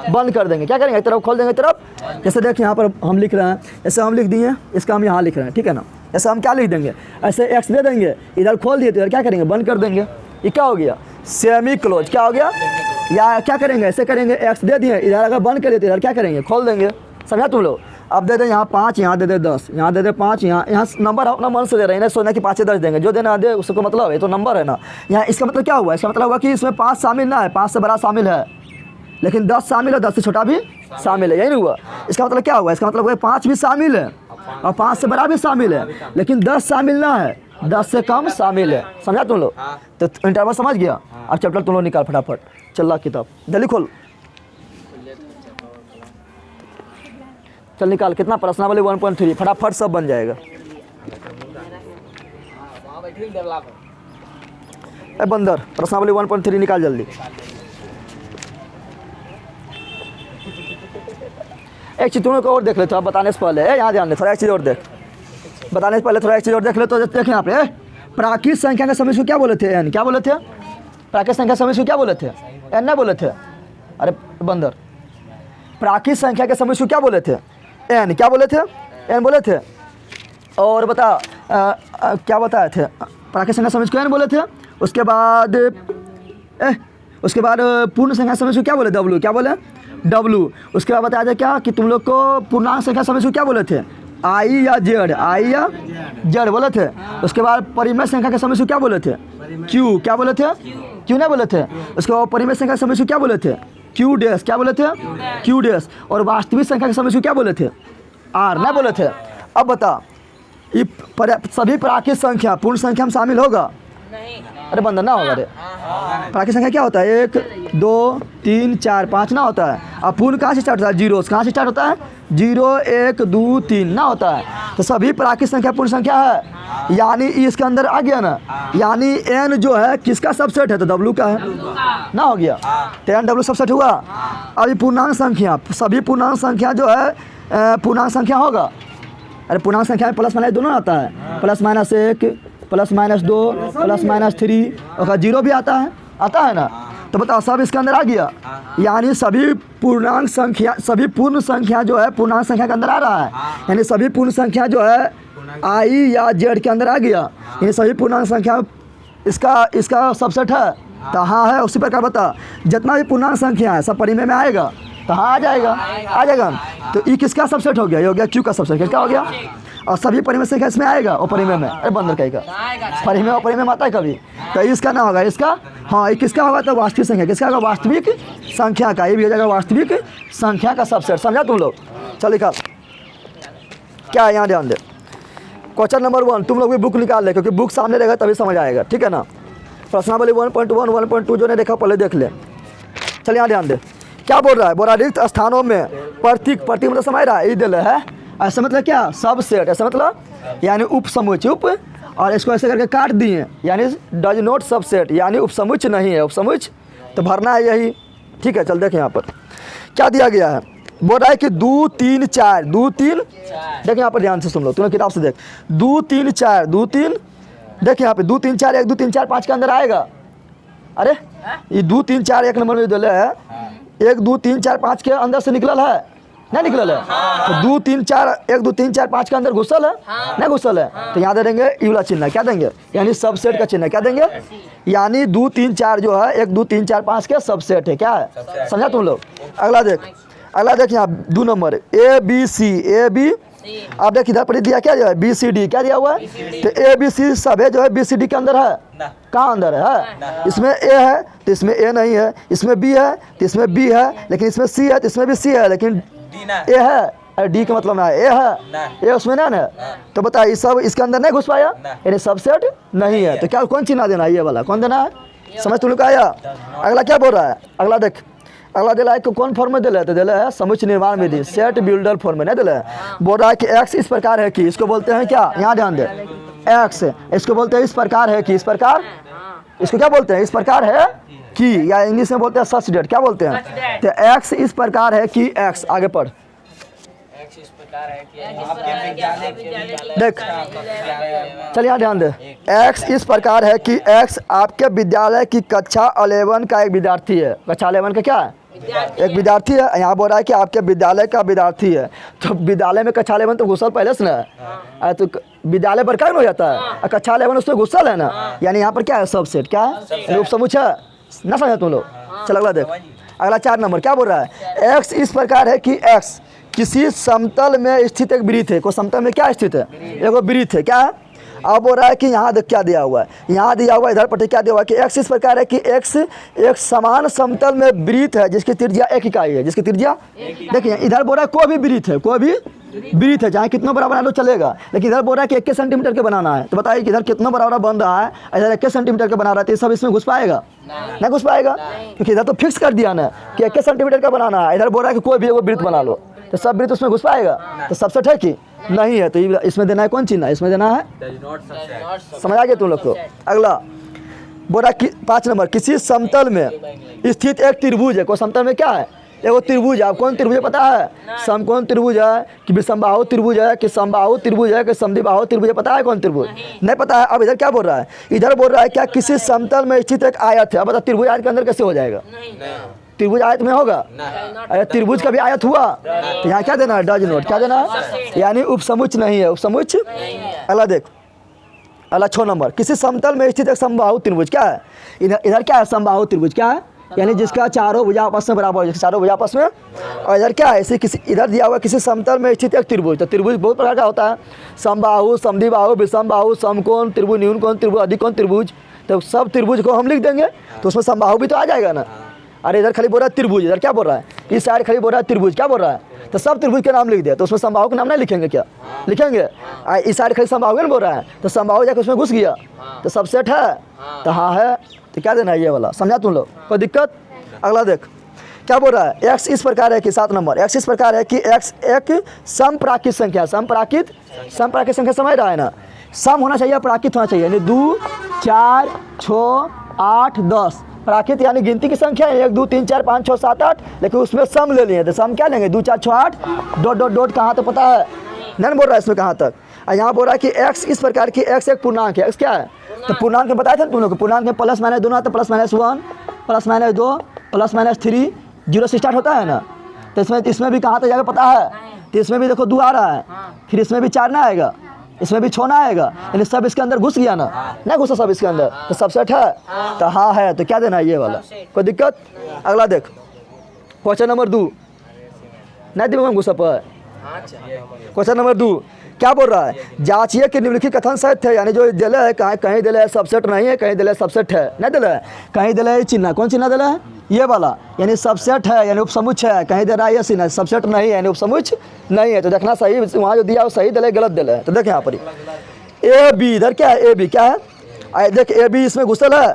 Speaker 1: बंद कर देंगे, क्या करेंगे एक तरफ खोल देंगे एक तरफ, जैसे देखिए यहाँ पर हम लिख रहे हैं, ऐसे हम लिख दिए, इसका हम यहाँ लिख रहे हैं, ठीक है ना। ऐसे हम क्या लिख देंगे, ऐसे एक्स दे देंगे, इधर खोल दिए तो इधर क्या करेंगे बंद कर देंगे, ये क्या हो गया सेमी क्लोज, क्या हो गया। या क्या करेंगे, ऐसे करेंगे, एक्स दे दिए, इधर अगर बंद कर दिए तो इधर क्या करेंगे खोल देंगे, समझा तुम लोग। अब दे दें यहाँ 5, यहाँ दे दे 10, यहाँ दे दे 5, यहाँ नंबर अपना मन से दे रहे हैं, सोना कि 5 से 10 देंगे, जो देना दे उसको मतलब है, तो नंबर है ना। यहाँ इसका मतलब क्या हुआ, इसका मतलब हुआ कि इसमें 5 शामिल ना है, 5 से बड़ा शामिल है, लेकिन 10 शामिल है, 10 से छोटा भी शामिल है, यही नहीं हुआ। इसका मतलब क्या हुआ, इसका मतलब हुआ 5 भी शामिल है और 5 से बड़ा भी शामिल है, लेकिन 10 शामिल ना है, 10 से कम शामिल है। समझा तुम लोग? तो इंटरवल समझ गया। अब चैप्टर तुम लोग निकाल फटाफट, चल रहा किताब जल्दी खोल, चल निकाल। कितना प्रश्नावली 1.3 फटाफट सब बन जाएगा। ए बंदर, प्रश्नावली 1.3 निकाल जल्दी। एक चीज तुम लोग को और देख ले, थोड़ा बताने से पहले यहाँ ध्यान दे, थोड़ा एक चीज़ और देख, बताने से पहले थोड़ा एक चीज़ और देख ले। तो देखें यहाँ पे प्राकृत संख्या के समय को क्या बोले थे? एन। क्या बोले थे? प्राकृत संख्या समय को क्या बोले थे? एन नहीं बोले थे? अरे बंदर, प्राकृत संख्या के समय को क्या बोले थे? एन। क्या बोले थे? एन बोले थे। और बता क्या बताए थे? प्राकृत संख्या समय को एन बोले थे। उसके बाद पूर्ण संख्या समय को क्या बोले? डब्लू। क्या बोले? डब्लू। उसके बाद बताया था क्या कि तुम लोग को पूर्णांक संख्या समय को क्या बोले थे? आई या जेड, आई या जेड बोले थे। उसके बाद परिमेय संख्या के समय को क्या बोले थे? क्यू। क्या बोले थे? क्यू नहीं बोले थे। उसके बाद परिमेय संख्या के समय को क्या बोले थे? Q dash. क्या बोले थे? Q dash. और वास्तविक संख्या के समय को क्या बोले थे? आर नहीं बोले थे। अब बता, ये सभी प्राकृत संख्या पूर्ण संख्या में शामिल होगा? अरे बंदर ना होगा रे। प्राकृत संख्या क्या होता है? 1 2 3 4 5 ना होता है। अब पूर्ण कहाँ से स्टार्ट होता है? जीरो। कहाँ से स्टार्ट होता है? 0 1 2 3 ना होता है। तो सभी प्राकृत संख्या पूर्ण संख्या है, यानी इसके अंदर आ गया ना, यानी एन जो है किसका सबसेट है? तो डब्लू का है ना, हो गया। तो एन डब्लू सबसेट हुआ। अभी पूर्णांक संख्या, सभी पूर्णांक संख्या जो है पूर्णांक संख्या होगा। अरे पूर्णांक संख्या में प्लस माइनस दोनों आता है, +-1 +-2 +-3 और 0 भी आता है ना। तो बताओ सब इसके अंदर आ गया, यानी सभी पूर्णांक संख्या, सभी पूर्ण संख्या जो है पूर्णांक संख्या के अंदर आ रहा है, यानी सभी पूर्ण संख्या जो है आई या जेड के अंदर आ गया, यानी सभी पूर्णांक संख्या इसका सबसेट है। तो हाँ है। उसी प्रकार बता, जितना भी पूर्णांक संख्या है सब परिमेय में आएगा, तो हाँ आ जाएगा। तो ई किसका सबसेट हो गया? ये हो गया क्यू का सबसेट। किसका हो गया? और सभी परिमेय संख्या इसमें आएगा और परिमेय में। अरे बंदर कहेगा परिमेय और परिमेय में आता है कभी? तो इसका ना होगा, इसका हाँ ये किसका होगा? तो वास्तविक संख्या। किसका होगा? वास्तविक संख्या का। ये भी हो जाएगा वास्तविक संख्या का सबसेट। समझा तुम लोग? चल निकाल। क्या है यहाँ ध्यान दे। क्वेश्चन नंबर 1 तुम लोग भी बुक निकाल ले, क्योंकि बुक सामने रहेगा तभी समझ आएगा, ठीक है ना। प्रश्नावली 1.1 1.2 जो ने देखा पहले देख ले। चल यहाँ ध्यान दे, क्या बोल रहा है? बोल रहा है रिक्त स्थानों में प्रतीक मतलब समझ रहा है? ये दिल है। ऐसा मतलब क्या? सबसेट। ऐसा मतलब यानी उपसमुच्चय। उप और इसको ऐसे करके काट दिए, यानी डज नॉट सबसेट, यानी उपसमुच्चय नहीं है। उपसमुच्चय तो भरना है यही, ठीक है। चल देखें यहाँ पर क्या दिया गया है। बोल रहा है कि 2 3 4 2 3 देखें यहाँ पर ध्यान से सुन लो, तुम्हें किताब से देख। 2 3 4 2 3 देखिए यहाँ पे 2 3 4 1 2 3 4 5 के अंदर आएगा। अरे ये 2 3 4 1 नंबर में दिल है, 1 2 3 4 5 के अंदर से निकलल है, नहीं निकलल है? तो 2 3 4 1 2 3 4 5 के अंदर घुसल है, नहीं घुसल है? तो यहाँ दे देंगे ई वाला चिन्ह। क्या देंगे? यानी सबसेट का चिन्ह। क्या देंगे? यानी 2 3 4 जो है 1 2 3 4 5 के सबसेट है। क्या है? समझा तुम लोग? अगला देख यहाँ 2 नंबर A B आप देख इधर पर दिया क्या जो है? BCD। क्या दिया हुआ है? तो ABC सब है जो है BCD के अंदर है। कहाँ अंदर है? इसमें A है तो इसमें A नहीं है, इसमें B है तो इसमें B है, लेकिन इसमें C है तो इसमें भी C है, लेकिन A है। अरे D का मतलब ना है, A है, A उसमें ना है। तो बता ये सब इसके अंदर नहीं घुस पाया, यानी सबसेट नहीं है। तो क्या कौन चिन्ह देना है? ये वाला कौन देना है? समझ तुम लोग का आया? अगला क्या बोल रहा है? अगला देख, अगला दिला है कि कौन फॉर्म में दिला है? तो दिला है समुच्चय निर्माण विधि, सेट बिल्डर फॉर्म में नहीं दिला है। बोल रहा है कि x इस प्रकार है कि, इसको बोलते हैं क्या? यहाँ ध्यान दे, x इसको बोलते हैं इस प्रकार है कि, इस प्रकार इसको क्या बोलते हैं? इस प्रकार है कि, या इंग्लिश में बोलते हैं सच डेट। क्या बोलते हैं? तो x इस प्रकार है कि x। आगे पढ़ देख, चल यहाँ ध्यान दे। x इस प्रकार है कि x आपके विद्यालय की कक्षा 11 का एक विद्यार्थी है। कक्षा 11 का क्या है? एक विद्यार्थी है। यहाँ बोल रहा है कि आपके विद्यालय का विद्यार्थी है। तो विद्यालय में कक्षा 11 तो घुसल पहले से ना है, तो विद्यालय पर क्या हो जाता है? कक्षा 11 उसमें घुसल है ना, यानी यहाँ पर क्या है? सबसेट। क्या है? उपसमुच्चय। ना समझा तुम लोग? चल अगला देख, अगला 4 नंबर क्या बोल रहा है? x इस प्रकार है कि x किसी समतल में स्थित एक वृत्त है। को समतल में क्या स्थित है? एक वृत्त है। क्या है? अब बोल रहा है कि यहाँ देख क्या दिया हुआ है, यहाँ दिया हुआ इधर पर क्या दिया हुआ है कि x इस प्रकार है कि x एक समान समतल में वृत्त है जिसकी त्रिज्या 1 इकाई है। जिसकी त्रिज्या देखिए इधर बोल रहा है कोई भी वृत्त है, कोई भी वृत्त है, चाहे कितना बड़ा बना लो चलेगा, लेकिन इधर बोल रहा है कि 21 सेंटीमीटर के बनाना है। तो बताइए कि इधर कितना बड़ा बन रहा है, इधर 21 सेंटीमीटर का बना रहा है, तो ये सब इसमें घुस पाएगा? नहीं घुस पाएगा, क्योंकि इधर तो फिक्स कर दिया ना कि 21 सेंटीमीटर का बनाना है। इधर बोल रहा है कि कोई भी एगो वृत्त बना लो, तो सब वृत्त उसमें घुस पाएगा? तो सबसेट है कि नहीं है? तो इसमें देना है कौन चिन्ह है? इसमें देना है, समझ आ गया तुम लोग को? अगला बोल रहा है कि 5 नंबर, किसी समतल में स्थित एक त्रिभुज है। कोई समतल में क्या है? एगो त्रिभुज है। आप कौन त्रिभुज है पता है? समकोण त्रिभुज है कि विषमबाहु त्रिभुज है कि समबाहु त्रिभुज है कि समद्विबाहु त्रिभुज है? पता है कौन त्रिभुज? नहीं पता है। अब इधर क्या बोल रहा है? इधर बोल रहा है क्या किसी समतल में स्थित एक आयत है। अब बता त्रिभुज आयत के अंदर कैसे हो जाएगा? त्रिभुज आयत में होगा? अरे त्रिभुज का भी आयत हुआ, तो यहाँ क्या देना है? Does note. क्या देना है? यानी उपसमुच्च नहीं है, उपसमुच्च। अगला देख, अगला 6 नंबर, किसी समतल में स्थित एक समबाहु त्रिभुज। क्या है इधर? क्या है? समबाहु त्रिभुज क्या है? यानी जिसका चारों भुजा आपस में बराबर हो, चारों भुजा आपस में। और इधर क्या है? इसे किसी इधर दिया हुआ किसी समतल में स्थित एक त्रिभुज। तो त्रिभुज बहुत प्रकार का होता है, समबाहु, समद्विबाहु, विषमबाहु, समकोण त्रिभुज, न्यूनकोण त्रिभुज, अधिकोण त्रिभुज। तो सब त्रिभुज को हम लिख देंगे, तो उसमें समबाहु भी तो आ जाएगा ना। अरे इधर खाली बोल रहा है त्रिभुज, इधर क्या बोल रहा है? इस साइड खाली बोल रहा है त्रिभुज। क्या बोल रहा है? तो सब त्रिभुज के नाम लिख दिया, तो उसमें समबाहु का नाम नहीं लिखेंगे क्या? लिखेंगे। इस साइड खाली समबाहु नहीं बोल रहा है, तो समबाहु जाकर उसमें घुस गया, तो सबसेट है। तो हाँ है, तो क्या देना है? ये वाला। समझा तुम लोग? कोई दिक्कत? अगला देख क्या बोल रहा है? x इस प्रकार है कि 7 नंबर, x इस प्रकार है कि x एक समप्राकृत संख्या। समप्राकृत संख्या समझ रहा है ना? सम होना चाहिए, प्राकृत होना चाहिए। यानी 2, 4, 6, 8, 10 प्राकृत यानी गिनती की संख्या है, 1, 2, 3, 4, 5, 6, 7, 8। लेकिन उसमें सम ले लिए, तो सम क्या लेंगे? 2, 4, 6, 8 डॉट डॉट डॉट। कहाँ तक पता है? नहीं बोल रहा है इसमें कहाँ तक। और यहाँ बोल रहा है कि x इस प्रकार की, x एक पूर्णांक है। x क्या है? तो पूर्णांक में बताया था तुम लोग को, पूर्णांक में प्लस माइनस दोनों, तो plus minus 1, plus minus 2, plus minus 3, 0 से स्टार्ट होता है ना। तो इसमें भी कहाँ तक जाएगा पता है? तो इसमें भी देखो 2 आ रहा है, फिर इसमें भी 4 ना आएगा, इसमें भी 6 ना आएगा, यानी सब इसके अंदर घुस गया ना। नहीं घुसा सब इसके अंदर, तो सबसेट है। तो हाँ है, तो क्या देना है? ये वाला। कोई दिक्कत? अगला देख, क्वेश्चन नंबर 2। नहीं दिमाग में घुसा पर। क्वेश्चन नंबर 2 क्या बोल रहा है? जांचिए कि निम्नलिखित कथन सत्य है। यानी जो दिले है, कहीं दिले है सबसेट नहीं है, कहीं दिले सबसेट है। नहीं दिले है, कहीं दिले है चिन्ह। कौन चिन्ह दिला है? ये वाला, यानी सबसेट है, यानी उपसमुच्च है। कहीं दे रहा है ये चिन्ह, सबसेट नहीं है, यानी उपसमुच्च नहीं है। तो देखना सही, वहाँ जो दिया वो सही दिले, गलत दिले। तो देख यहाँ पर ए बी, इधर क्या है? ए बी क्या है? देख ए बी इसमें घुसल है,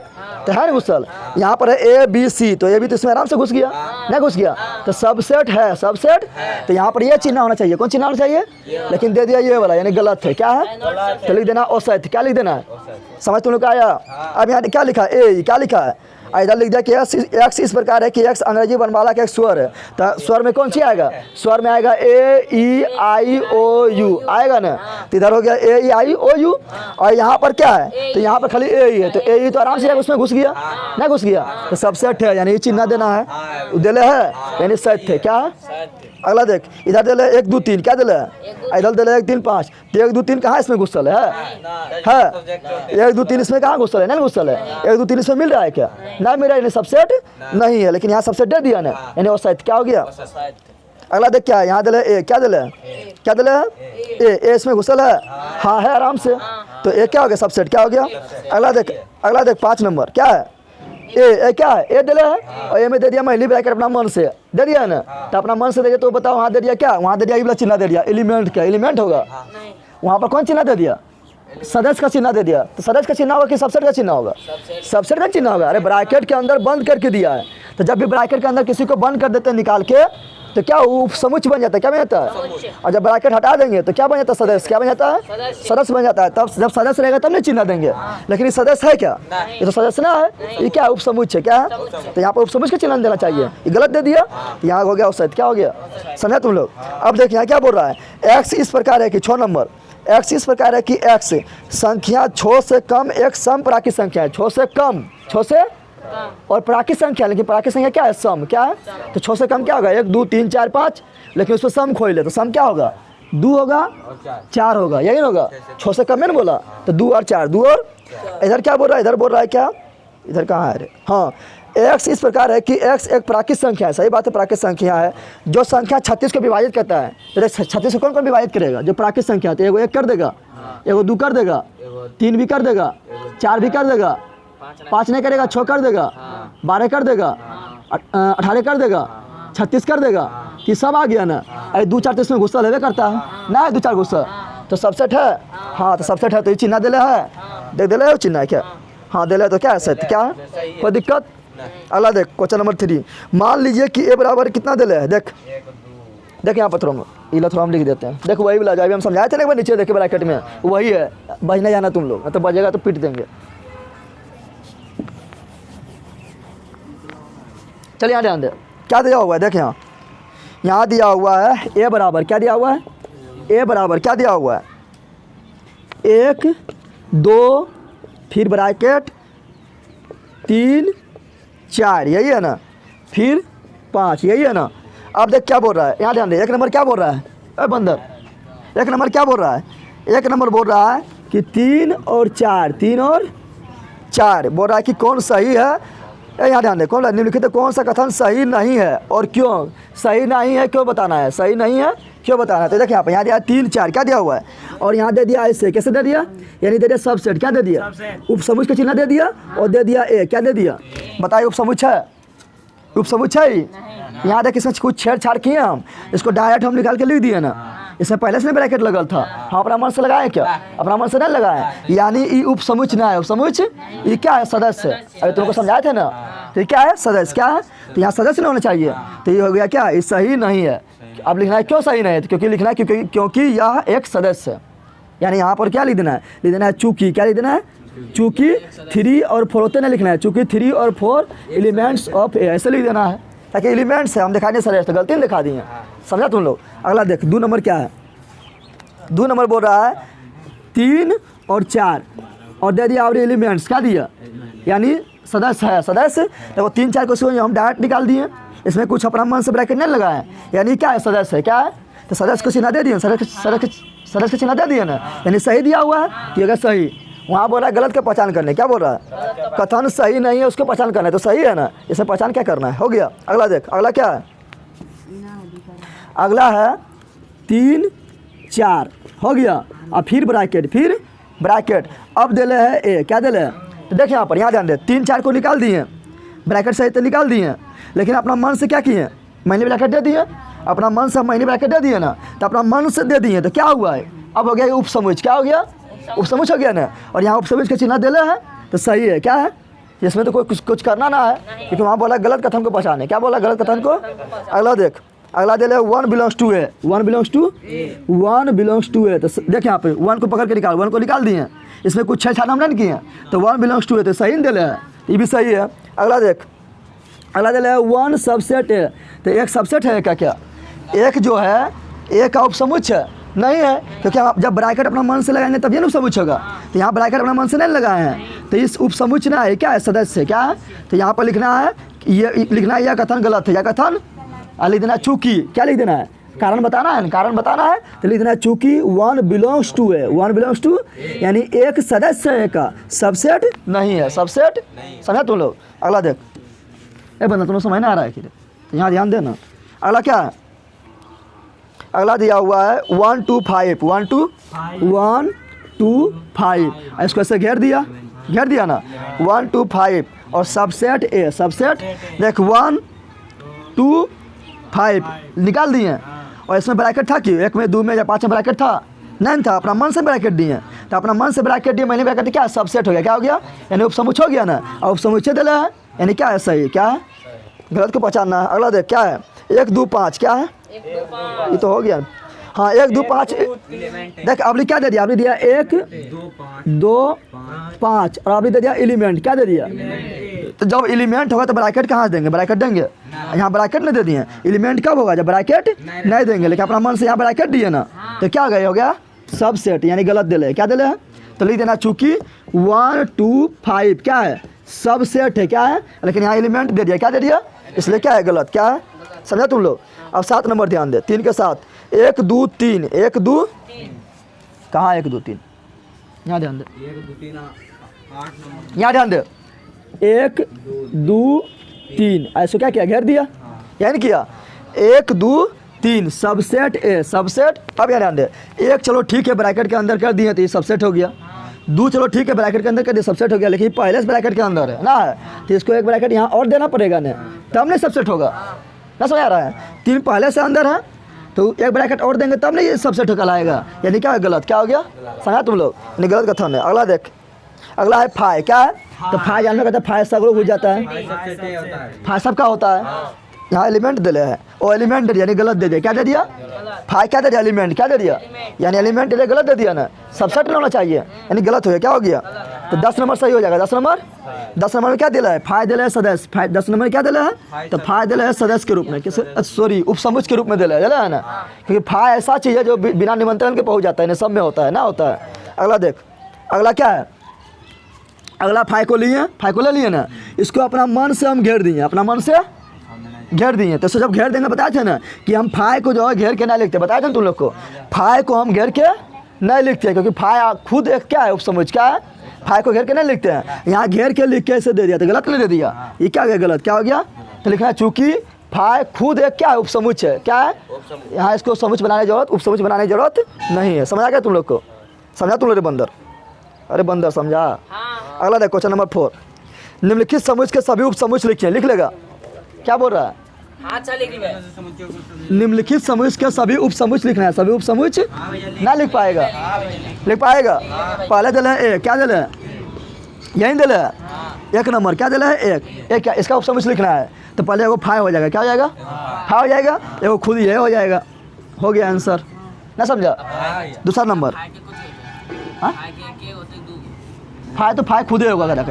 Speaker 1: तो है ना घुसल। यहाँ पर है ए बी सी, तो ए बी तो इसमें आराम से घुस गया, नहीं घुस गया, तो सबसेट है, सबसेट। तो यहाँ पर ये चिन्ह होना चाहिए। कौन चिन्ह होना चाहिए? लेकिन दे दिया ये वाला, यानी गलत है। क्या है? तो लिख देना असत। क्या लिख देना है? समझ तुम लोग का आया? अब यहाँ क्या लिखा है? ए क्या लिखा है? इधर लिख दिया कि एक्स इस प्रकार है कि एक्स अंग्रेजी वर्णमाला का एक स्वर है। तो स्वर में कौन सी आएगा? स्वर में आएगा ए ई आई ओ यू आएगा ना। तो इधर हो गया ए ई आई ओ यू, और यहाँ पर क्या है? तो यहाँ पर खाली ए ही है, तो ए ही तो आराम से उसमें घुस गया, नहीं घुस गया, तो सबसेट है। यानी ये चिन्ह देना है, दिले है, यानी सत्य है। क्या? अगला देख, इधर दिले 1, 2, 3। क्या दिले? इधर दिले 1, 3, 5। तो 1, 2, 3 कहाँ इसमें घुसल है? 1, 2, 3 इसमें कहाँ घुसल है? नहीं घुसल है। 1, 2, 3 इसमें मिल रहा है क्या? नहीं मिल रहा है, यानी सबसेट नहीं है। लेकिन यहाँ सबसेट दे दिया ना, यानी वो सत्य। क्या हो गया? अगला देख क्या है? यहाँ दिले ए। क्या दिले? क्या दिले? ए इसमें घुसल है, हाँ है आराम से। तो ए क्या हो गया? सबसेट। क्या हो गया? अगला देख 5 नंबर क्या है? ए क्या है? ए दिले है, और ए में दे दिया महिली ब्रैकेट अपना मन से दे दिया है ना। तो अपना मन से दे दिया, तो बताओ वहाँ दे दिया क्या? वहाँ दे दिया ये वाला चिन्ह दे दिया, एलिमेंट। क्या एलिमेंट होगा? वहाँ पर कौन चिन्ह दे दिया? सदस्य का चिन्ह दे दिया। तो सदस्य का चिन्ह होगा कि सबसेट का चिन्ह होगा? सबसेट का चिन्ह होगा। अरे ब्रैकेट के अंदर बंद करके दिया है, तो जब भी ब्रैकेट के अंदर किसी को बंद कर देते हैं निकाल के, तो क्या उपसमुच्च बन जाता है? क्या बन जाता है? और जब ब्रैकेट हटा देंगे तो क्या बन जाता है? सदस्य। क्या बन जाता है? सदस्य बन जाता है। तब जब सदस्य रहेगा तब नहीं चिन्ह देंगे। लेकिन ये सदस्य है क्या? ये तो सदस्य ना है, ये क्या? उपसमुच्च है। क्या है? तो यहाँ पर उपसमुच्च का चिन्ह देना चाहिए, ये गलत दे दिया। यहाँ हो गया औसत। क्या हो गया? समझा तुम लोग? अब देखिए यहाँ क्या बोल रहा है? एक्स इस प्रकार है कि 6 नंबर, एक्स इस प्रकार है कि एक्स संख्या 6 से कम एक समप्राकृत संख्या है। 6 से कम, 6 से और प्राकृत संख्या, लेकिन प्राकृत संख्या क्या है? सम। क्या है? तो 6 से कम क्या होगा? 1, 2, 3, 4, 5। लेकिन उसमें सम खोल ले, तो सम क्या होगा? 2 होगा, 4 होगा, यही होगा। 6 से कम है ना बोला, तो 2 और 4, 2 और। इधर क्या बोल रहा है? इधर बोल रहा है क्या? इधर कहाँ है? हाँ, एक्स इस प्रकार है कि एक्स एक प्राकृत संख्या है। सही बात है, प्राकृत संख्या है। जो संख्या 36 को विभाजित करता है, तो 36 को कौन कौन विभाजित करेगा? जो प्राकृत संख्या है। तो एगो 1 कर देगा, एगो 2 कर देगा, 3 भी कर देगा, 4 भी कर देगा, 5 नहीं करेगा, 6 कर देगा, 12 कर देगा, 18 कर देगा, 36 कर देगा, कि सब आ गया ना। अरे 2 4 तो इसमें गुस्सा लेवे करता है ना, 2 4 गुस्सा तो सबसेट है। हाँ तो सबसेट है तो ये चिन्ह दिले है, देख दिले है चिन्ह है क्या? हाँ दिले तो क्या है सेट, क्या है कोई दिक्कत? अगला देख क्वेश्चन नंबर 3। मान लीजिए कि ए बराबर कितना दिले है, देख देख यहाँ पर थोड़ा इला थोड़ा हम लिख देते हैं। देख वही वाला जो अभी हम समझाए थे ना, एक बार नीचे देखे ब्रैकेट में वही है, बजने जाना तुम लोग, तो बजेगा तो पीट देंगे। चलिए यहाँ ध्यान दे, क्या दिया हुआ है, देख यहाँ दिया हुआ है ए बराबर, क्या दिया हुआ है, ए बराबर क्या दिया हुआ है, 1 2 फिर ब्रैकेट 3 4, यही है ना, फिर 5, यही है ना। अब देख क्या बोल रहा है, यहाँ ध्यान दे, 1 नंबर क्या बोल रहा है, अरे बंदर 1 नंबर क्या बोल रहा है, 1 नंबर बोल रहा है कि 3 और 4, 3 और 4 बोल रहा है कि कौन सही है। यहाँ ध्यान दे, कौन निम्नलिखित कौन सा कथन सही नहीं है और क्यों सही नहीं है, क्यों बताना है, सही नहीं है क्यों बताना है। तो देखिए यहाँ दिया 3 4 क्या दिया हुआ है, और यहाँ दे दिया ऐसे, कैसे दे दिया, यानी दे दिया सबसेट, क्या दे दिया, उपसमुच का चिन्ह दे दिया, और दे दिया ए, क्या दे दिया बताइए, उपसमुच है, उपसमुच है। यहाँ देख इसमें कुछ छेड़छाड़ किए हम, इसको डायरेक्ट हम निकाल के लिख दिए ना, इसमें पहले से ब्रैकेट लगल था, हाँ अपना मन से लगाए क्या, अपना मन से नहीं लगाए, यानी ये उपसमुच ना है, उपसमुच ये क्या है, सदस्य। अभी तुमको समझाए थे ना, तो ये क्या है, सदस्य, क्या है, तो यहाँ सदस्य नहीं होना चाहिए, तो ये हो गया क्या, ये सही नहीं है। अब लिखना है क्यों सही नहीं है, तो क्योंकि लिखना है क्योंकि यह एक सदस्य है, यानी यहाँ पर क्या लिख देना है, लिख देना है चूंकि, क्या लिख देना है, चूंकि 3 और 4 होते नहीं लिखना है, चूंकि 3 और 4 एलिमेंट्स ऑफ ए, ऐसे लिख देना है, ताकि एलिमेंट्स है, हम दिखा दिए सदस्य, तो गलती नहीं दिखा दिए, समझा तुम लोग। अगला देख 2 नंबर क्या है, 2 नंबर बोल रहा है 3 और 4 और दे दिया और एलिमेंट्स क्या दिया, यानी सदस्य है, सदस्य। देखो 3 4 को हम डायरेक्ट निकाल दिए, इसमें कुछ अपना मन से ब्रैकेट नहीं लगाए, यानी क्या है, सदस्य है, क्या है, तो सदस्य को चिन्ह दे दिए, सदस्य को चिन्ह दे दिए ना, यानी सही दिया हुआ है कि अगर सही, वहाँ बोल रहा है गलत का पहचान करने, क्या बोल रहा है, कथन सही नहीं है उसको पहचान करना है, तो सही है ना, इसे पहचान क्या करना है, हो गया। अगला देख, अगला क्या है, अगला है 3 4 हो गया, अब फिर ब्रैकेट अब दिले है ए, क्या दिले है, तो देख यहाँ पर, यहाँ ध्यान दे, 3 4 को निकाल दिए, ब्रैकेट सही तो निकाल दिए, लेकिन अपना मन से क्या किए, मैंने ब्रैकेट दे दिए, अपना मन से मैंने ब्रैकेट दे दिए ना, तो अपना मन से दे दिए, तो क्या हुआ है, अब हो गया उपसमुच, क्या हो गया, उपसमुच हो गया ना, और यहाँ उपसमुच का चिन्ह दिले है तो सही है, क्या है, इसमें तो कोई कुछ करना ना है, क्योंकि वहाँ बोला गलत कथन को पहचाने, क्या बोला, गलत कथन को। अगला देख, अगला दे ले 1 belongs to A, 1 belongs to A, तो देख यहाँ पे 1 को पकड़ के निकाल, 1 को निकाल दिए, इसमें कुछ छेड़छाड़ हमने नहीं किए, तो 1 बिलोंग्स टू ए तो सही दे ले है, ये भी सही है। अगला देख, अगला दे ले 1 सबसेट ए, तो एक सबसेट है क्या, एक जो है ए का उपसमुच है नहीं है, क्योंकि आप जब ब्रैकेट अपना मन से लगाएंगे तब ये ना उपसमुच होगा, तो यहाँ ब्रैकेट अपना मन से नहीं लगाए हैं, तो इस उपसमुच ना है, क्या है, सदस्य, क्या है, तो यहाँ पर लिखना है, ये लिखना है, यह कथन गलत है, यह कथन लिख देना है चूंकि, क्या लिख देना है, कारण बताना है, कारण बताना है, तो लिख देना है चूंकि 1 बिलोंग्स टू है, 1 बिलोंग्स टू यानी एक सदस्य है का सबसेट नहीं है, सबसेट, समझा तुम लोग। अगला देख, ए बंदा तुम्हें समझ ना आ रहा है कि, यहाँ ध्यान देना। अगला क्या है, अगला दिया हुआ है 1 2 5, 1 2 5, इसको ऐसे घेर दिया ना, 1 2 5 और सबसेट ए, सबसेट देख 1 2 5 निकाल दिए, और इसमें ब्रैकेट था कि 1 में 2 में या 5 में ब्रैकेट था नहीं था, अपना मन से ब्रैकेट दिए, तो अपना मन से ब्रैकेट दिए, मैंने ब्रैकेट क्या सबसेट हो गया, क्या हो गया, यानी उपसमुच हो गया ना, और उपसमुचे दिले है, यानी क्या है, सही, क्या है, गलत को पहचानना है। अगला देख क्या है, 1 2 5 क्या है, ये तो हो गया, हाँ 1 2 5 देख, आपने क्या दे दिया, आपने दिया 1 2 5 और आपने दे दिया एलिमेंट, क्या दे दिया, तो जब एलिमेंट होगा तो ब्रैकेट कहाँ देंगे, ब्रैकेट देंगे, यहाँ ब्रैकेट नहीं दे दिए, एलिमेंट कब होगा, जब ब्रैकेट नहीं देंगे, लेकिन अपना मन से यहाँ ब्रैकेट दिए ना, तो क्या हो गया सबसेट, यानी गलत दिले, क्या दिले है, तो लिख देना चूंकि 1 2 5 क्या है, सबसेट है, क्या है, लेकिन यहाँ एलिमेंट दे दिया, क्या दे दिया, इसलिए क्या है, गलत, क्या है, समझा तुम लोग। अब 7 नंबर ध्यान दे, 3 के साथ 1 2 3, 1 2 कहाँ 1 2 3, यहाँ ध्यान दे, यहाँ ध्यान दे, 1 2 3 ऐसे क्या किया, घेर दिया, यानी किया 1 2 3 सबसेट ए, सबसेट। अब यहाँ ध्यान दे, 1 चलो ठीक है ब्रैकेट के अंदर कर दिए तो ये सबसेट हो गया, 2 चलो ठीक है ब्रैकेट के अंदर कर दिया सबसेट हो गया, लेकिन पहले से ब्रैकेट के अंदर है ना, तो इसको एक ब्रैकेट यहाँ और देना पड़ेगा ना, तब नहीं सबसेट होगा, ना समझ आ रहा है, 3 पहले से अंदर है तो एक ब्रैकेट और देंगे तब नहीं ये सबसे ठोकल आएगा, यानी क्या है गलत, क्या हो गया, समझा तुम लोग, यानी गलत कथन है। अगला देख, अगला है फाई, क्या है, तो फाई जानने कहते हैं फाई सगड़ो घुस जाता है, फाई सबका होता है, यहाँ एलिमेंट दे है वो एलिमेंट दे दिया, यानी गलत दे दिया, क्या दे दिया, फाई क्या दे दिया, एलिमेंट क्या दे दिया, यानी एलिमेंट दे दिया, गलत दे दिया ना, सबसेट होना चाहिए, यानी गलत हो गया, क्या हो गया, तो 10 नंबर सही हो जाएगा। 10 नंबर में क्या दिला है, फाई दिला है सदस्य, 10 नंबर में क्या दिला है, तो फाई दिला है सदस्य के रूप में, किस सॉरी उपसमुच के रूप में दिला है ना, क्योंकि फाई ऐसा चीज़ है जो बिना निमंत्रण के पहुँच जाता है, सब में होता है ना, होता है। अगला देख, अगला क्या है, अगला फाई को लिए, फाई को ले लिए ना, इसको अपना मन से हम घेर दिए, अपना मन से घेर दिए, तो जब घेर देंगे बताए थे ना कि हम फाई को जो है घेर के नहीं लिखते, बताए थे तुम लोग को, फाई को हम घेर के नहीं लिखते क्योंकि फाई खुद एक क्या है, उपसमुच क्या है, फाई को घेर के नहीं लिखते हैं, यहाँ घेर के लिख के ऐसे दे दिया तो गलत नहीं दे दिया, ये क्या गया गलत, क्या हो गया, तो लिखना है चूंकि फाई खुद एक क्या है, उपसमुच है, क्या है, यहाँ इसको समुच बनाने की जरूरत, उपसमुच बनाने की जरूरत नहीं है, समझा गया तुम लोग को, समझा तुम लोग बंदर, अरे बंदर समझा। अगला देखो क्वेश्चन नंबर 4, निम्नलिखित समुच के सभी उपसमुच लिखिए, लिख लेगा, क्या बोल रहा है,
Speaker 2: अच्छा लिख ली मैं।
Speaker 1: निम्नलिखित समुच के सभी उपसमुच लिखना है, सभी उपसमुच ना लिख पाएगा, लिख पाएगा, पहले दिल है एक, क्या दिल है, यही दिल है, 1 नंबर क्या दिल है, एक क्या, इसका उपसमुच लिखना है, तो पहले एगो फाई हो जाएगा, क्या हो जाएगा, फाई हो जाएगा, एगो खुद ये हो जाएगा, हो गया आंसर, ना समझा। दूसरा नंबर, हाँ फाई तो फाई खुद ही होगा, क्या